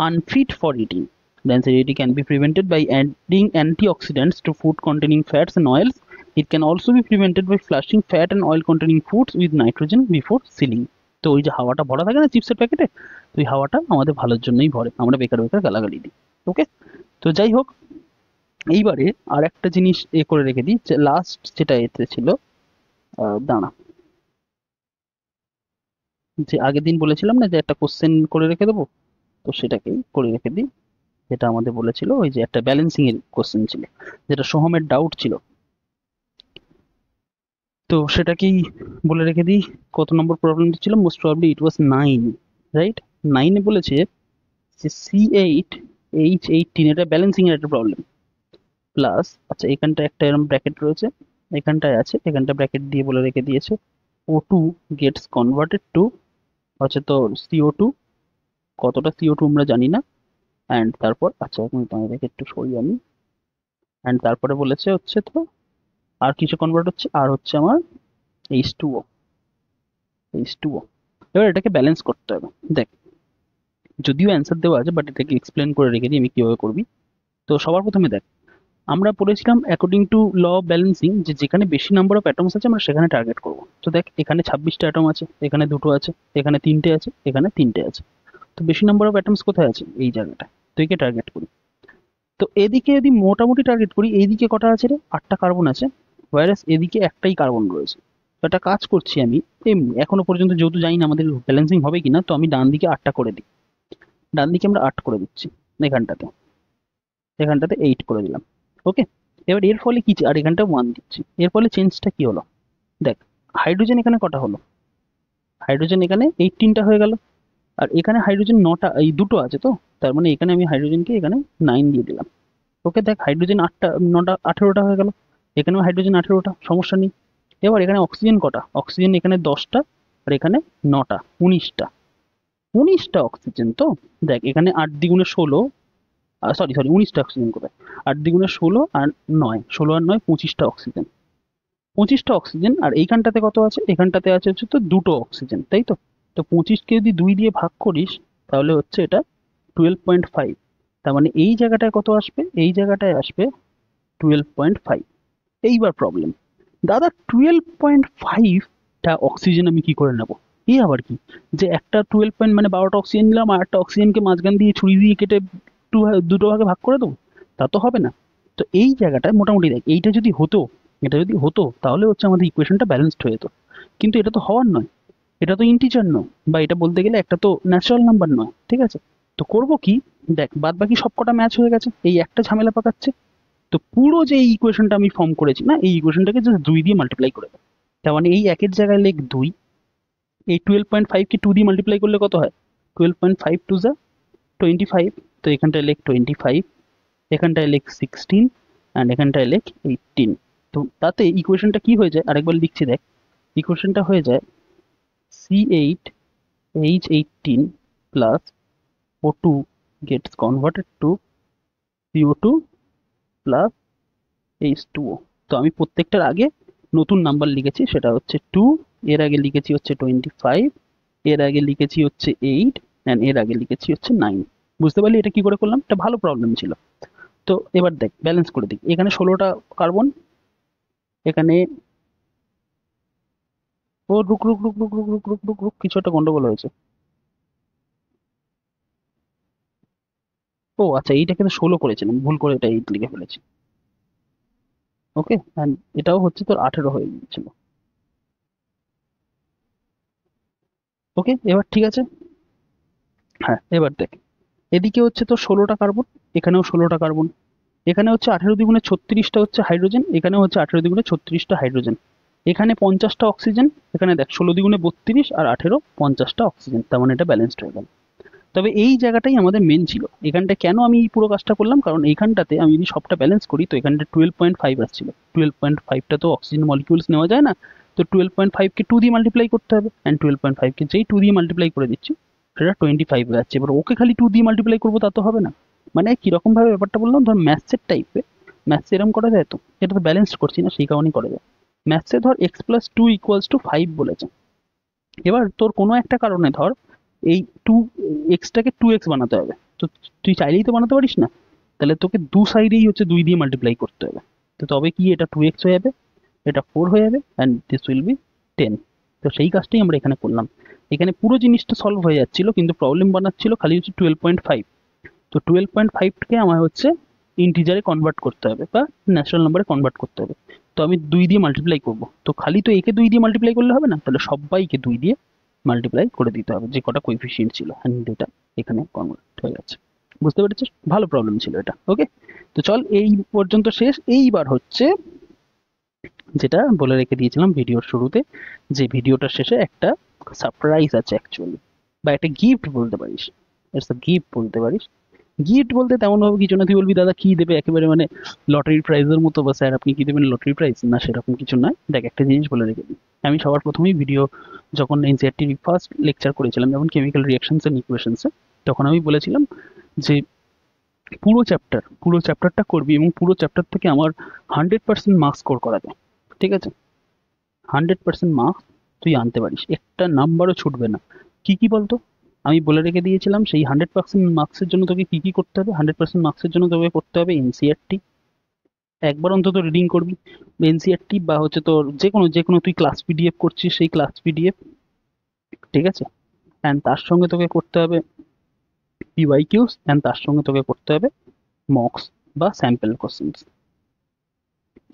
unfit for eating. Rancidity can be prevented by adding antioxidants to food containing fats and oils. It can also be prevented by flushing fat and oil containing foods with nitrogen before sealing. তো ওই যে হাওয়াটা ভরা থাকে না চিপসের প্যাকেটে, তো ওই হাওয়াটা আমাদের ভালোর জন্যই ভরে, আমরা বেকার বেকার গালাগালি দিই। ওকে। তো যাই হোক, এইবারে আর একটা জিনিস করে রেখে দিই, যে লাস্ট যেটা এতে ছিল, দাঁড়া, যে আগের দিন বলেছিলাম না যে একটা কোশ্চেন করে রেখে দেবো, তো সেটাকেই করে রেখে দিই। যেটা আমাদের বলেছিল ওই যে একটা ব্যালেন্সিং এর কোশ্চেন ছিল, যেটা সোহমের ডাউট ছিল, তো সেটাকেই বলে রেখে দিই। কত নম্বর প্রবলেমটা ছিল? Most probably it was 9, right? 9-এ বলেছে যে C8H18, এটা ব্যালেন্সিং এর একটা প্রবলেম। প্লাস, আচ্ছা এখানটা একটা এরকম ব্র্যাকেট রয়েছে, এখানটায় আছে, এখানটা ব্র্যাকেট দিয়ে বলে রেখে দিয়েছে O2 গেটস কনভার্টেড টু হচ্ছে তো CO2, কতটা CO2 আমরা জানি না। অ্যান্ড তারপর, আচ্ছা এখন তোমাদেরকে একটু সরিয়ে আমি, অ্যান্ড তারপরে বলেছে হচ্ছে তো আর কিছু কনভার্ট হচ্ছে, আর হচ্ছে আমার H2O, H2O। এবার এটাকে ব্যালেন্স করতে হবে। দেখ, যদিও অ্যান্সার দেওয়া আছে, বাট এটাকে এক্সপ্লেন করে রেখে দিই আমি কীভাবে করবি। তো সবার প্রথমে দেখ, আমরা পড়েছিলাম according to law of balancing, যে যেখানে বেশি নাম্বার অফ অ্যাটমস আছে আমরা সেখানে টার্গেট করবো। তো দেখ, এখানে 26টা অ্যাটম আছে, এখানে 2টো আছে, এখানে 3টে আছে, এখানে 3টে আছে। তো বেশি নাম্বার অফ অ্যাটমস কোথায় আছে? এই জায়গাটা। তো একে টার্গেট করি। তো এদিকে যদি মোটামুটি টার্গেট করি, এইদিকে কটা আছে রে? 8টা কার্বন আছে, ওয়ারাস এদিকে একটাই কার্বন রয়েছে। তো একটা কাজ করছি আমি, এমনি এখনো পর্যন্ত যেহেতু জানি না আমাদের ব্যালেন্সিং হবে কিনা, তো আমি ডান দিকে 8টা করে দিই। ডান দিকে আমরা 8 করে দিচ্ছি, এখানটাতে, এখানটাতে 8 করে দিলাম। ওকে। এবার এর ফলে কি, আর এখানটা 1 দিচ্ছি, এর ফলে চেঞ্জটা কি হলো? দেখ, হাইড্রোজেন এখানে কটা হলো? হাইড্রোজেন এখানে 18টা হয়ে গেল, আর এখানে হাইড্রোজেন 9টা, এই 2টো আছে, তো তার মানে এখানে আমি হাইড্রোজেনকে এখানে 9 দিয়ে দিলাম। ওকে। দেখ, হাইড্রোজেন 8টা, 9টা, 18টা হয়ে গেল, এখানেও হাইড্রোজেন 18টা, সমস্যা নেই। এবার এখানে অক্সিজেন কটা? অক্সিজেন এখানে 10টা, আর এখানে 9টা, 19টা, 19টা অক্সিজেন। তো দেখ, এখানে 8 দ্বিগুণে 16, সরি সরি 19টা অক্সিজেন কোথায়, 8 দ্বিগুণে 16 আর 9, 16 আর 9 25টা অক্সিজেন, 25টা অক্সিজেন। আর এইখানটাতে কত আছে? এখানটাতে আছে হচ্ছে তো 2টো অক্সিজেন, তাই তো? তো 25কে যদি 2 দিয়ে ভাগ করিস, তাহলে হচ্ছে এটা 12.5। তার মানে এই জায়গাটায় কত আসবে? এই জায়গাটায় আসবে 12.5। এইবার প্রবলেম, দাদা 12.5টা অক্সিজেন আমি কি করে নেবো? এই আবার কি, যে একটা 12 পয়েন্ট মানে 12টা অক্সিজেন নিলাম, আর একটা অক্সিজেনকে মাঝখান দিয়ে ছুরি দিয়ে কেটে দুটো ভাগে ভাগ করে দেবো? তা তো হবে না। তো এই জায়গাটায় মোটামুটি দেখ, এইটা যদি হতো, এটা যদি হতো, তাহলে হচ্ছে আমাদের ইকুয়েশনটা ব্যালেন্সড হয়ে যেত। কিন্তু এটা তো হওয়ার নয়, এটা তো ইন্টিজার নয়, বা এটা বলতে গেলে একটা তো ন্যাচারাল নাম্বার নয়, ঠিক আছে? তো করব কি? দেখ, বাদ বাকি সবকটা ম্যাচ হয়ে গেছে, এই একটা ঝামেলা পাকাচ্ছে। তো পুরো যে এই ইকুয়েশনটা আমি ফর্ম করেছি না, এই ইকুয়েশনটাকে জাস্ট 2 দিয়ে মাল্টিপ্লাই করে দেবো। তার মানে এই একের জায়গায় লেখ 2, এই 12.5কে 2 দিয়ে মাল্টিপ্লাই করলে কত হয়? 12.5 টু যা 25, তো এখানটায় লেখ 25, এখানটায় লেখ 16, অ্যান্ড এখানটায় লেখ 18। তো তাতে ইকুয়েশনটা কি হয়ে যায়? আরেকবার লিখছি দেখ, ইকুয়েশনটা হয়ে যায় C8H18 plus O2 gets converted to CO2 plus H2O। তো আমি প্রত্যেকটার আগে নতুন নাম্বার লিখেছি, সেটা হচ্ছে 2, এর আগে লিখেছি হচ্ছে 25, এর আগে লিখেছি হচ্ছে 8, অ্যান্ড এর আগে লিখেছি হচ্ছে 9। বুঝতে পারলি এটা কি করে করলাম? এটা ভালো প্রবলেম ছিল। তো এবার দেখ, ব্যালেন্স করে দিই। এখানে 16টা কার্বন, এখানে, ও রুক রুক রুক রুক রুক রুক রুক রুক রুক, কিছু একটা গন্ডগোল হয়েছে। ও আচ্ছা, এইটা কিন্তু 16 করেছিলাম, ভুল করে এটা 8 লিখে ফেলেছি। ওকে, অ্যান্ড এটাও হচ্ছে তোর 18 হয়ে গিয়েছিল। ওকে, এবার ঠিক আছে। হ্যাঁ, এবার দেখ, এদিকে হচ্ছে তো 16টা কার্বন, এখানেও 16টা কার্বন, এখানে হচ্ছে 18 দ্বিগুণে 36টা হচ্ছে হাইড্রোজেন, এখানেও হচ্ছে 18 দ্বিগুণে 36টা হাইড্রোজেন। এখানে 50টা অক্সিজেন, এখানে দেখ 16 দ্বিগুণে 32 আর 18 50টা অক্সিজেন, তার মানে এটা ব্যালেন্সড হয়ে গেল। তবে এই জায়গাটাই আমাদের মেন ছিল। এখানটা কেন আমি এই পুরো কাজটা করলাম, কারণ এইখানটাতে আমি যদি সবটা ব্যালেন্স করি তো এখানটা 12.5 আসছিল। 12.5টা তো অক্সিজেন মলিকিউলস নেওয়া যায় না, তো 12.5কে 2 দিয়ে মাল্টিপ্লাই করতে হবে, অ্যান্ড 12.5কে যেই 2 দিয়ে মাল্টিপ্লাই করে দিচ্ছি সেটা 25 হয়ে যাচ্ছে। এবার ওকে খালি 2 দিয়ে মাল্টিপ্লাই করবো তা তো হবে না। মানে কিরকম ভাবে ব্যাপারটা বললাম, ধর ম্যাথসের টাইপে, ম্যাথস এরকম করা যায়, তো এটা তো ব্যালেন্স করছি না, সেই কারণেই করা যায়। ম্যাথসে ধর x+2 = 5 বলেছে। এবার তোর কোনো একটা কারণে ধর এই টু এক্সটাকে 2x বানাতে হবে, তো তুই চাইলেই তো বানাতে পারিস না, তাহলে তোকে দু সাইডেই হচ্ছে 2 দিয়ে মাল্টিপ্লাই করতে হবে। তো তবে কি এটা 2x হয়ে যাবে, এটা 4 হয়ে যাবে, অ্যান্ড দিস উইল বি 10। তো সেই কাজটাই আমরা এখানে করলাম। এখানে পুরো জিনিসটা সলভ হয়ে যাচ্ছিল, কিন্তু প্রবলেম বানাচ্ছিল খালি হচ্ছে 12.5। তো 12.5কে আমার হচ্ছে ইন্টিজারে কনভার্ট করতে হবে বা ন্যাচারাল নাম্বারে কনভার্ট করতে হবে। তো আমি 2 দিয়ে মাল্টিপ্লাই করব, তো খালি তো একে 2 দিয়ে মাল্টিপ্লাই করলে হবে না, তাহলে সবাইকে 2 দিয়ে মাল্টিপ্লাই করে দিতে হবে যে কটা কোএফিসিয়েন্ট ছিল, অ্যান্ড এটা এখানে কনভার্ট হয়ে যাচ্ছে। বুঝতে পেরেছিস? ভালো প্রবলেম ছিল এটা। ওকে, তো চল এই পর্যন্ত শেষ। এইবার হচ্ছে যেটা বলে রেখে দিয়েছিলাম ভিডিওর শুরুতে, যে ভিডিওটার শেষে একটা সারপ্রাইজ আছে অ্যাকচুয়ালি, বা একটা গিফট বলতে পারিস, ইটস আ গিফট বলতে পারিস। গিফট বলতে তেমন ভাবে কিছু না, তুই বলবি দাদা কি দেবে একেবারে মানে লটারির প্রাইজের মতো, বা স্যার আপনি কি দেবেন লটারি প্রাইজ, না সেরকম কিছু নয়। দেখ একটা জিনিস বলে রেখে দিই, আমি সবার প্রথমেই ভিডিও যখন এনসিইআরটির ফার্স্ট লেকচার করেছিলাম যেমন কেমিক্যাল রিঅ্যাকশনস এন্ড ইকুয়েশনসে, তখন আমি বলেছিলাম যে পুরো চ্যাপ্টারটা করবি এবং পুরো চ্যাপ্টার থেকে আমার 100% মার্কস স্কোর করাবে। ঠিক আছে, 100% মার্কস তুই আনতে পারিস, একটা নাম্বারও ছুটবে না। কি কি বলতো, আমি বলে রেখে দিয়েছিলাম সেই 100% মার্কসের জন্য তোকে কি কি করতে হবে। 100% মার্কসের জন্য তোকে করতে হবে এনসিইআরটি, একবার অন্তত রিডিং করবি এনসিইআরটি, বা হচ্ছে তোর যে কোনো তুই ক্লাস পিডিএফ করছিস সেই ক্লাস পিডিএফ। ঠিক আছে, অ্যান্ড তার সঙ্গে তোকে করতে হবে পিওয়াইকিউস, অ্যান্ড তার সঙ্গে তোকে করতে হবে মক্স বা স্যাম্পল কোশ্চেন্স।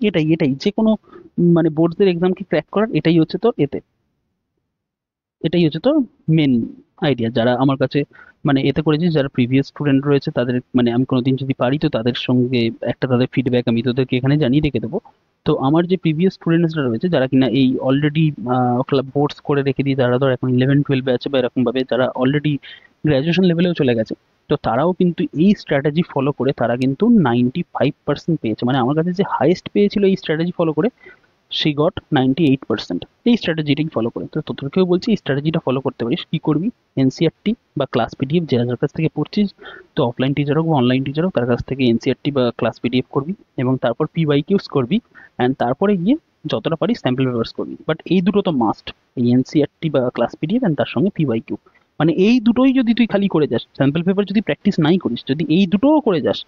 এটাই যে কোনো মানে বোর্ডসের এক্সামকে ক্র্যাক করার এটাই হচ্ছে তোর এটাই হচ্ছে তো মেন আইডিয়া। যারা আমার কাছে মানে এতে করেছিস, যারা প্রিভিয়াস স্টুডেন্ট রয়েছে তাদের মানে আমি কোনোদিন যদি পারি তো তাদের সঙ্গে একটা তাদের ফিডব্যাক আমি তোদেরকে এখানে জানিয়ে রেখে দেবো। তো আমার যে প্রিভিয়াস স্টুডেন্টসরা রয়েছে যারা কিনা এই অলরেডি বোর্ডস করে রেখে দিয়ে যারা ধর এখন 11-12 আছে, বা এরকম ভাবে যারা অলরেডি গ্র্যাজুয়েশন লেভেলেও চলে গেছে, তো তারাও কিন্তু এই স্ট্র্যাটেজি ফলো করে তারা কিন্তু 95% পেয়েছে। মানে আমার কাছে যে হাইয়েস্ট পেয়েছিল এই স্ট্র্যাটেজি ফলো করে, she got 98%। এই স্ট্র্যাটেজিটাই ফলো করে, তো তোদেরকেও বলছি এই স্ট্র্যাটেজিটা ফলো করতে পারিস। কি করবি, এনসিইআরটি বা ক্লাস পিডিএফ যার কাছ থেকে পড়ছিস, তো অফলাইন টিচার হোক বা অনলাইন টিচার হোক, তার কাছ থেকে এনসিইআরটি বা ক্লাস পিডিএফ করবি, এবং তারপর পিওয়াইকিউস করবি, অ্যান্ড তারপরে গিয়ে যতটা পারিস স্যাম্পল পেপার্স করবি। বাট এই দুটো তো মাস্ট, এই এনসিইআরটি বা ক্লাস পিডিএফ অ্যান্ড তার সঙ্গে পিওয়াইকিউ। মানে এই দুটোই যদি তুই খালি করে যাস, স্যাম্পল পেপার যদি প্র্যাকটিস নাই করিস, যদি এই দুটোও করে যাস,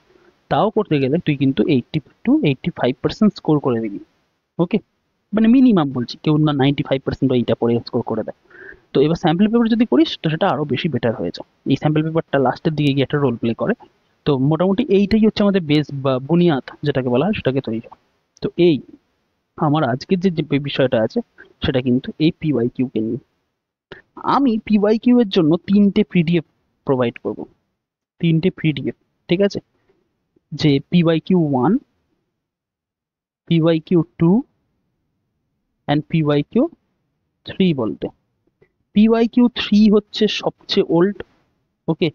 তাও করতে গেলে তুই কিন্তু 80 to 85% স্কোর করে দিবি। ওকে, মানে মিনিমাম বলছি, কেউ না 95% এইটা পরে স্কোর করে দেয়। তো এবার স্যাম্পল পেপার যদি করিস তো সেটা আরো বেশি বেটার হয়ে যায়। এই স্যাম্পল পেপারটা লাস্টের দিকে গিয়ে একটা রোল প্লে করে। তো মোটামুটি এইটাই হচ্ছে আমাদের বেস বা বুনিয়াদ যেটাকে বলা হয়, সেটাকে তৈরি হয়। তো এই আমার আজকের যে বিষয়টা আছে সেটা কিন্তু এই পিওয়াইকিউ কে নিয়ে। আমি পিওয়াইকিউ এর জন্য 3টে পিডিএফ প্রোভাইড করব, 3টে পিডিএফ। ঠিক আছে, যে PYQ1, PYQ2 অ্যান্ড PYQ3 বলতে। PYQ3 হচ্ছে সবচেয়ে ওল্ড। ওকে,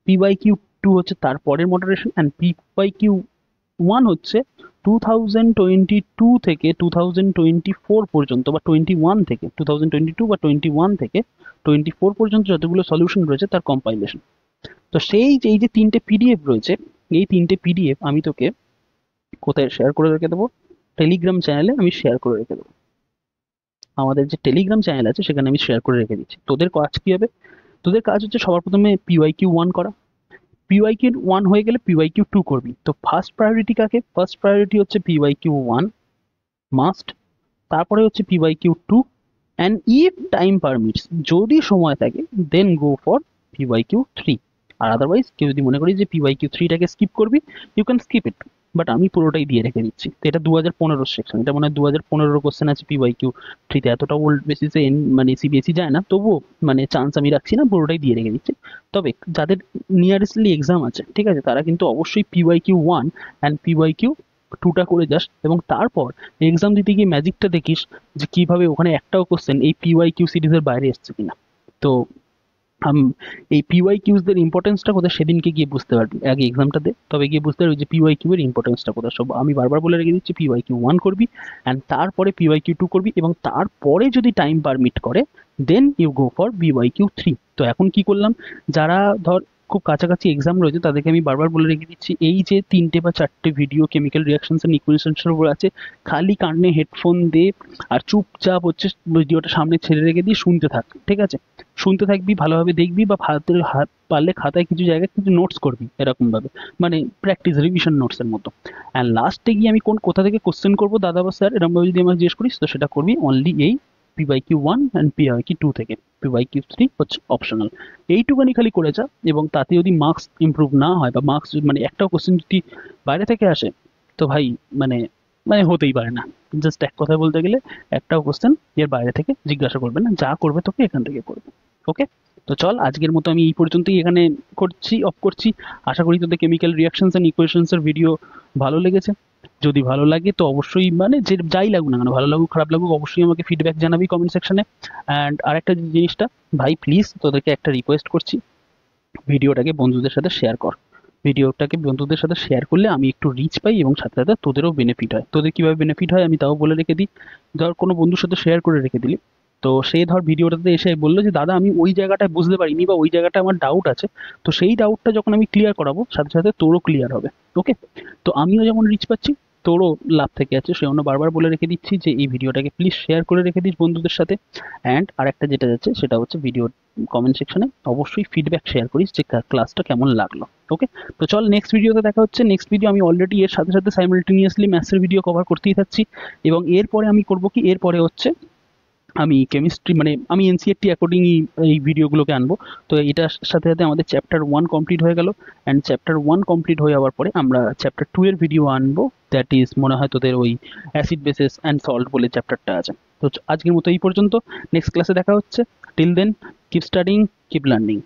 PYQ2 হচ্ছে তার পরের মডারেশন, অ্যান্ড PYQ1 হচ্ছে 2022 থেকে 2024 পর্যন্ত, বা 21 থেকে 2022 বা 21 থেকে 24 পর্যন্ত যতগুলো সলিউশন রয়েছে তার কম্পাইলেশন। তো সেই যে এই যে 3টে পিডিএফ রয়েছে, এই 3টে পিডিএফ আমি তোকে কোথায় শেয়ার করে রেখে দেবো, টেলিগ্রাম চ্যানেলে আমি শেয়ার করে রেখে দেবো। আমাদের যে টেলিগ্রাম চ্যানেল আছে সেখানে আমি শেয়ার করে রেখে দিচ্ছি। তোদের কাজ কি হবে, তোদের কাজ হচ্ছে সবার প্রথমে PYQ1 করা। PYQ1 হয়ে গেলে PYQ2 করবি। তো ফার্স্ট প্রায়োরিটি কাকে, ফার্স্ট প্রায়োরিটি হচ্ছে PYQ1 মাস্ট, তারপরে হচ্ছে PYQ2, and if time permits, যদি সময় থাকে, দেন go for PYQ3। R otherwise কেউ যদি মনে করি যে PYQ3টাকে স্কিপ করবি, you can skip it, but আমি পুরোটাই দিয়ে রেখে দিচ্ছি। তো এটা 2015 সেকশন, এটা মনে হয় 2015 কোশ্চেন আছে PYQ3তে। এতটা ওল্ড বেসিসে মানে সিবিএসই যায় না, তবুও মানে চান্স আমি রাখছি না, পুরোটাই দিয়ে রেখে দিচ্ছি। তবে যাদের নিয়ারেস্টলি এক্সাম আছে, ঠিক আছে, তারা কিন্তু অবশ্যই PYQ1 অ্যান্ড PYQ টুটা করে যাস এবং তারপর এক্সাম দিতে গিয়ে ম্যাজিকটা দেখিস যে কিভাবে ওখানে একটাও কোশ্চেন এই পিওয়াই কিউ সিরিজের বাইরে এসছে কিনা। তো এই পিওয়াই কিউজদের ইম্পর্টেন্সটা কোথায় সেদিনকে গিয়ে বুঝতে পারবি, আগে এক্সামটা দে তবে গিয়ে বুঝতে পারবি যে পিওয়াই কিউ এর ইম্পর্টেন্সটা কোথায়। সব আমি বারবার বলে রেখে দিচ্ছি, পিওয়াই কিউ 1 করবি অ্যান্ড তারপরে পিওয়াই কিউ 2 করবি এবং তারপরে যদি টাইম পারমিট করে then you go for PYQ 3। তো এখন কি করলাম, যারা ধর খুব কাছাকাছি এক্সাম রয়েছে তাদেরকে আমি বারবার বলে রেখে দিচ্ছি, এই যে 3টে বা 4টে ভিডিও কেমিক্যাল রিয়াকশনস এন্ড ইকুয়েশনসের উপর আছে, খালি কানে হেডফোন দে আর চুপচাপ হচ্ছে ভিডিওটা সামনে ছেড়ে রেখে দিয়ে শুনতে থাক, ঠিক আছে? শুনতে থাকবি, ভালোভাবে দেখবি বা হাত পারলে খাতায় কিছু জায়গায় কিছু নোটস করবি এরকম ভাবে, মানে প্র্যাকটিস রিভিশন নোটসের মতো। অ্যান্ড লাস্টে গিয়ে আমি কোথা থেকে কোশ্চেন করবো দাদা বা স্যার এরকম ভাবে যদি আমাকে জিজ্ঞেস করিস তো সেটা করবি অনলি এই PYQ1 অ্যান্ড PYQ2 থেকে। PYQ3 হচ্ছে অপশনাল। এইটুখানি খালি করে যা এবং তাতে যদি মার্কস ইমপ্রুভ না হয় বা মার্কস মানে একটাও কোশ্চেন যদি বাইরে থেকে আসে তো ভাই মানে মানে হতেই পারে না। জাস্ট এক কথায় বলতে গেলে একটাও কোশ্চেন এর বাইরে থেকে জিজ্ঞাসা করবে না, যা করবে তোকে এখান থেকে করবে। ওকে, তো চল আজকের মতো আমি এই পর্যন্তই এখানে অফ করছি। আশা করি তোদের কেমিক্যাল রিয়াকশনস এন্ড ইকুয়েশনস এর ভিডিও ভালো লেগেছে। যদি ভালো লাগে তো অবশ্যই মানে যে যাই লাগুক না কেন, ভালো লাগুক খারাপ লাগুক, অবশ্যই আমাকে ফিডব্যাক জানাবি কমেন্ট সেকশনে। অ্যান্ড আরেকটা জিনিসটা ভাই প্লিজ তোদেরকে একটা রিকোয়েস্ট করছি, ভিডিওটাকে বন্ধুদের সাথে শেয়ার কর। ভিডিওটাকে বন্ধুদের সাথে শেয়ার করলে আমি একটু রিচ পাই এবং সাথে সাথে তোদেরও বেনিফিট হয়। তোদের কীভাবে বেনিফিট হয় আমি তাও বলে রেখে দিই। ধর কোনো বন্ধুর সাথে শেয়ার করে রেখে দিলি, তো সে ধর ভিডিওটাতে এসে বললো যে দাদা আমি ওই জায়গাটায় বুঝতে পারিনি বা ওই জায়গাটা আমার ডাউট আছে, তো সেই ডাউটটা যখন আমি ক্লিয়ার করাবো সাথে সাথে তোরও ক্লিয়ার হবে। ওকে, তো আমিও যেমন রিচ পাচ্ছি তোরও লাভ থেকে আছে, সে অন্য বারবার বলে রেখে দিচ্ছি যে এই ভিডিওটাকে প্লিজ শেয়ার করে রেখে দিস বন্ধুদের সাথে। অ্যান্ড আরেকটা যেটা যাচ্ছে সেটা হচ্ছে ভিডিও কমেন্ট সেকশনে অবশ্যই ফিডব্যাক শেয়ার করিস যে ক্লাসটা কেমন লাগলো। ওকে, তো চল নেক্সট ভিডিওতে দেখা হচ্ছে। নেক্সট ভিডিও আমি অলরেডি এর সাথে সাথে সাইমালটেনিয়াসলি ম্যাথসের ভিডিও কভার করতেই থাকছি এবং এরপরে আমি করবো কি, এরপরে হচ্ছে আমি কেমিস্ট্রি মানে আমি এনসিইআরটি অ্যাকর্ডিংই এই ভিডিওগুলোকে আনবো। তো এটার সাথে সাথে আমাদের চ্যাপ্টার 1 কমপ্লিট হয়ে গেল অ্যান্ড চ্যাপ্টার 1 কমপ্লিট হয়ে যাওয়ার পরে আমরা চ্যাপ্টার 2 এর ভিডিও আনবো, দ্যাট ইজ মনে হয় তোদের ওই অ্যাসিড বেসেস অ্যান্ড সল্ট বলে চ্যাপ্টারটা আছে। তো আজকের মতো এই পর্যন্ত, নেক্সট ক্লাসে দেখা হচ্ছে। Till then keep studying, keep learning.